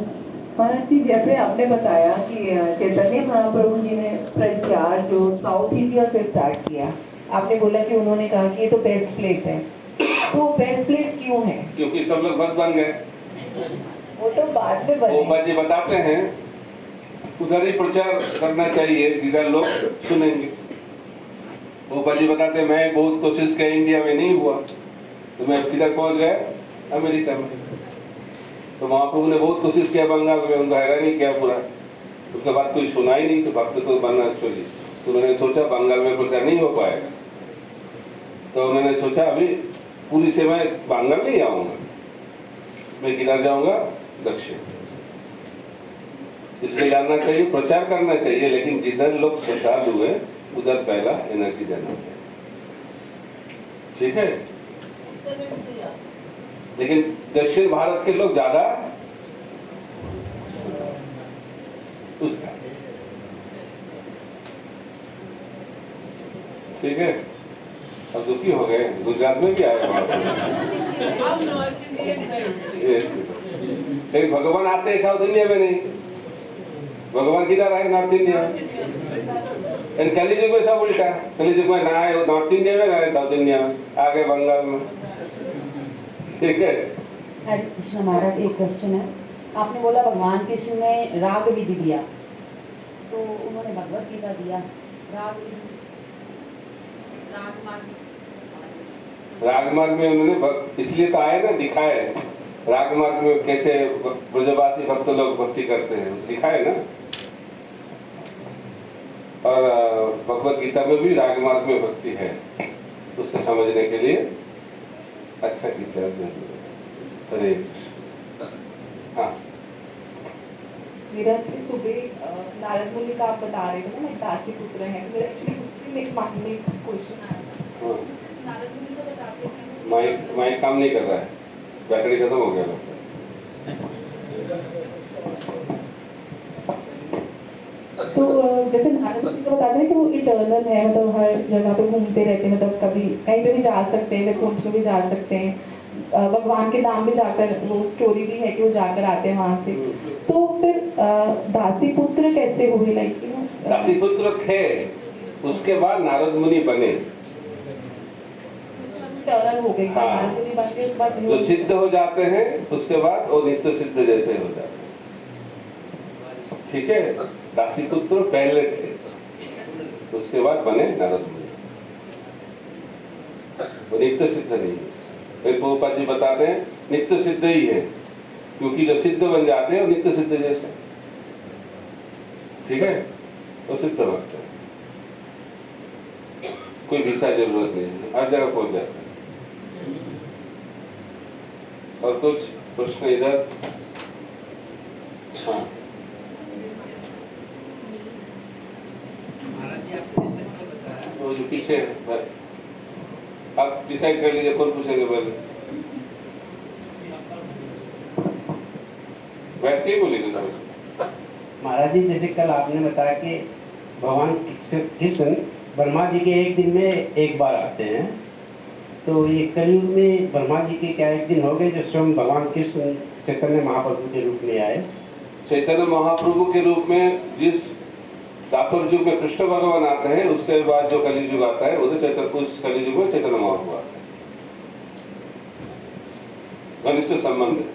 महाराज जी, जैसे आपने बताया कि चैतन्य महाप्रभु जी ने प्रचार जो साउथ इंडिया से स्टार्ट किया, आपने बोला कि उन्होंने कहा कि ये तो बेस्ट प्लेस है। तो बेस्ट प्लेस क्यों है? क्योंकि सब लोग भक्त बन गए। वो तो बाद में बने। ओबा जी बताते हैं उधर ही प्रचार करना चाहिए जिधर लोग सुनेंगे। ओबा जी बताते हैं मैं बहुत कोशिश किया, इंडिया में नहीं हुआ, तो मैं किधर पहुंच गया, अमेरिका में। तो महाप्रभु ने बहुत कोशिश किया बंगाल में, उनका हैरानी किया पूरा। उसके बाद कोई सुना ही नहीं, तो भक्त को बनना छोड़ी। तो उन्होंने सोचा बंगाल में प्रचार नहीं हो पाएगा, तो उन्होंने सोचा अभी पूरी से मैं बंगाल नहीं आऊंगा, मैं किधर जाऊंगा, दक्षिण। इसलिए जानना चाहिए, प्रचार करना चाहिए, लेकिन जिधर लोग श्रद्धालु हुए उधर पहला एनर्जी देना चाहिए। ठीक है। लेकिन दक्षिण भारत के लोग ज्यादा उसका। ठीक है। अब दुखी हो गए, गुजरात में भी आए लेकिन भगवान आते हैं साउथ इंडिया में नहीं। भगवान किधर आए, नॉर्थ इंडिया में। कलिजुग में सब उल्टा, कलिजुग में ना आए नॉर्थ इंडिया में, ना आए साउथ इंडिया में, आ गए बंगाल में। ठीक है। हरे कृष्ण महाराज, एक क्वेश्चन है। आपने बोला भगवान कृष्ण ने राग विधि दिया, तो उन्होंने भगवत गीता दिया, राग विधि, राग मार्ग में उन्होंने इसलिए तो आए ना, दिखाए राग मार्ग में कैसे ब्रजवासी भक्त लोग भक्ति करते हैं, दिखाए ना। और भगवत गीता में भी राग मार्ग में भक्ति है, उसको समझने के लिए अच्छा टीचर जरूर। हरे हाँ। मेरा एक्चुअली सुबह नारद मुनि का आप बता रहे थे ना, दासी पुत्र है, तो मेरा एक्चुअली उससे में क्वेश्चन आया था। नारद मुनि को बताते हैं माइक काम नहीं कर रहा है, बैटरी खत्म हो गया लगता है। तो जैसे नारद मुनि को बताते हैं कि वो इटर्नल है, मतलब हर जगह पे घूमते रहते हैं, मतलब कभी कहीं पे भी जा सकते हैं, वैकुंठ में भी जा सकते हैं, भगवान के धाम में जाकर, वो स्टोरी भी है कि वो जाकर आते हैं वहां से। तो फिर दासी पुत्र कैसे हुए? लाइक दासी पुत्र थे, उसके बाद नारद मुनि बने। टर्नल हो गई, हाँ। मालगुडी बन के उसके बाद जो सिद्ध हो जाते हैं उसके बाद वो नित्य सिद्ध जैसे हो जाते हैं। ठीक है, दासी पुत्र पहले थे, उसके बाद बने नारद मुनि। वो नित्य सिद्ध नहीं है। फिर प्रभुपाद जी बताते हैं नित्य सिद्ध ही है, क्योंकि जो सिद्ध बन जाते हैं वो नित्य सिद्ध जैसे। ठीक है, वो सिद्ध भक्त है, कोई वीसा जरूरत नहीं है, हर जगह पहुंच जाता है। और कुछ प्रश्न इधर? हाँ, महाराज जी आपने जैसे कल बताया वो जो पीछे आप डिसाइड कर लीजिए कौन पूछेंगे पहले। बैठ के ही बोलेंगे तो। महाराज जी जैसे कल आपने बताया कि भगवान कृष्ण ब्रह्मा जी के एक दिन में एक बार आते हैं, तो ये कलयुग में ब्रह्मा जी के क्या एक दिन हो गए जो स्वयं भगवान कृष्ण चैतन्य महाप्रभु के रूप में आए? चैतन्य महाप्रभु के रूप में जिस दापर युग में कृष्ण भगवान आते हैं, उसके बाद जो कलियुग आता है उधर चैतन्य, उस कलियुग में चैतन्य महाप्रभु आते हैं। घनिष्ठ संबंध है।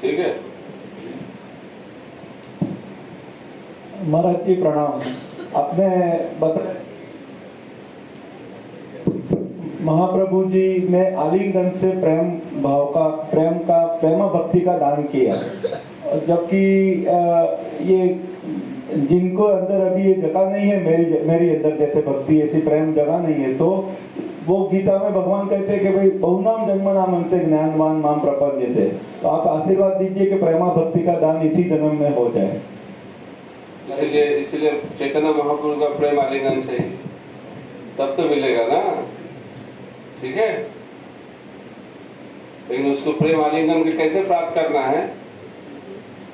ठीक है, महाराज जी प्रणाम। आपने बताया महाप्रभु जी ने आलिंगन से प्रेम भक्ति का दान किया, जबकि ये जिनको अंदर अभी ये जगह नहीं है, मेरी अंदर जैसे भक्ति ऐसी प्रेम जगह नहीं है, तो वो गीता में भगवान कहते हैं कि भाई बहुनाम जन्मनाम अंते ज्ञानवान माम प्रपद्यते। तो आप आशीर्वाद दीजिए कि प्रेमा भक्ति का दान इसी जन्म में हो जाए। इसलिए चैतन्य महाप्रभु का प्रेम आलिंगन चाहिए, तब तो मिलेगा ना। ठीक है, लेकिन उसको प्रेम आलिंगन के कैसे प्राप्त करना है,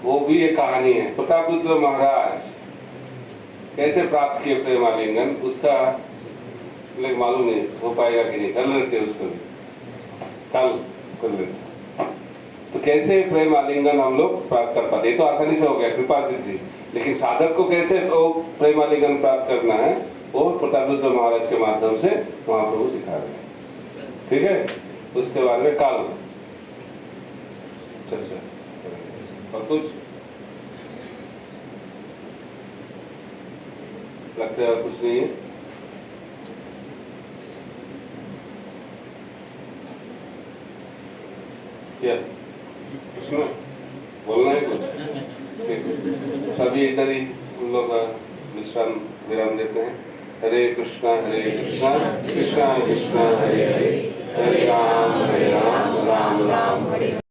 वो भी एक कहानी है। प्रतापरुद्र महाराज कैसे प्राप्त किए प्रेम आलिंगन, उसका लेकिन मालूम नहीं हो पाएगा कि नहीं, कर लेते उसको भी, कल कर लेते। तो कैसे प्रेम आलिंगन हम लोग प्राप्त कर पाते, तो आसानी से हो गया, कृपा सिद्धि। लेकिन साधक को कैसे प्रेम आलिंगन प्राप्त करना है, वो प्रतापरुद्र महाराज के माध्यम से महाप्रभु सिखा रहे हैं। ठीक है, उसके बारे में कल चर्चा। और कुछ लगता है और कुछ नहीं है? क्या उसमें बोलना है कुछ? ठीक, सभी इधर ही उन लोग विराम देते हैं। हरे कृष्णा कृष्णा कृष्णा हरे हरे, हरे राम राम राम हरे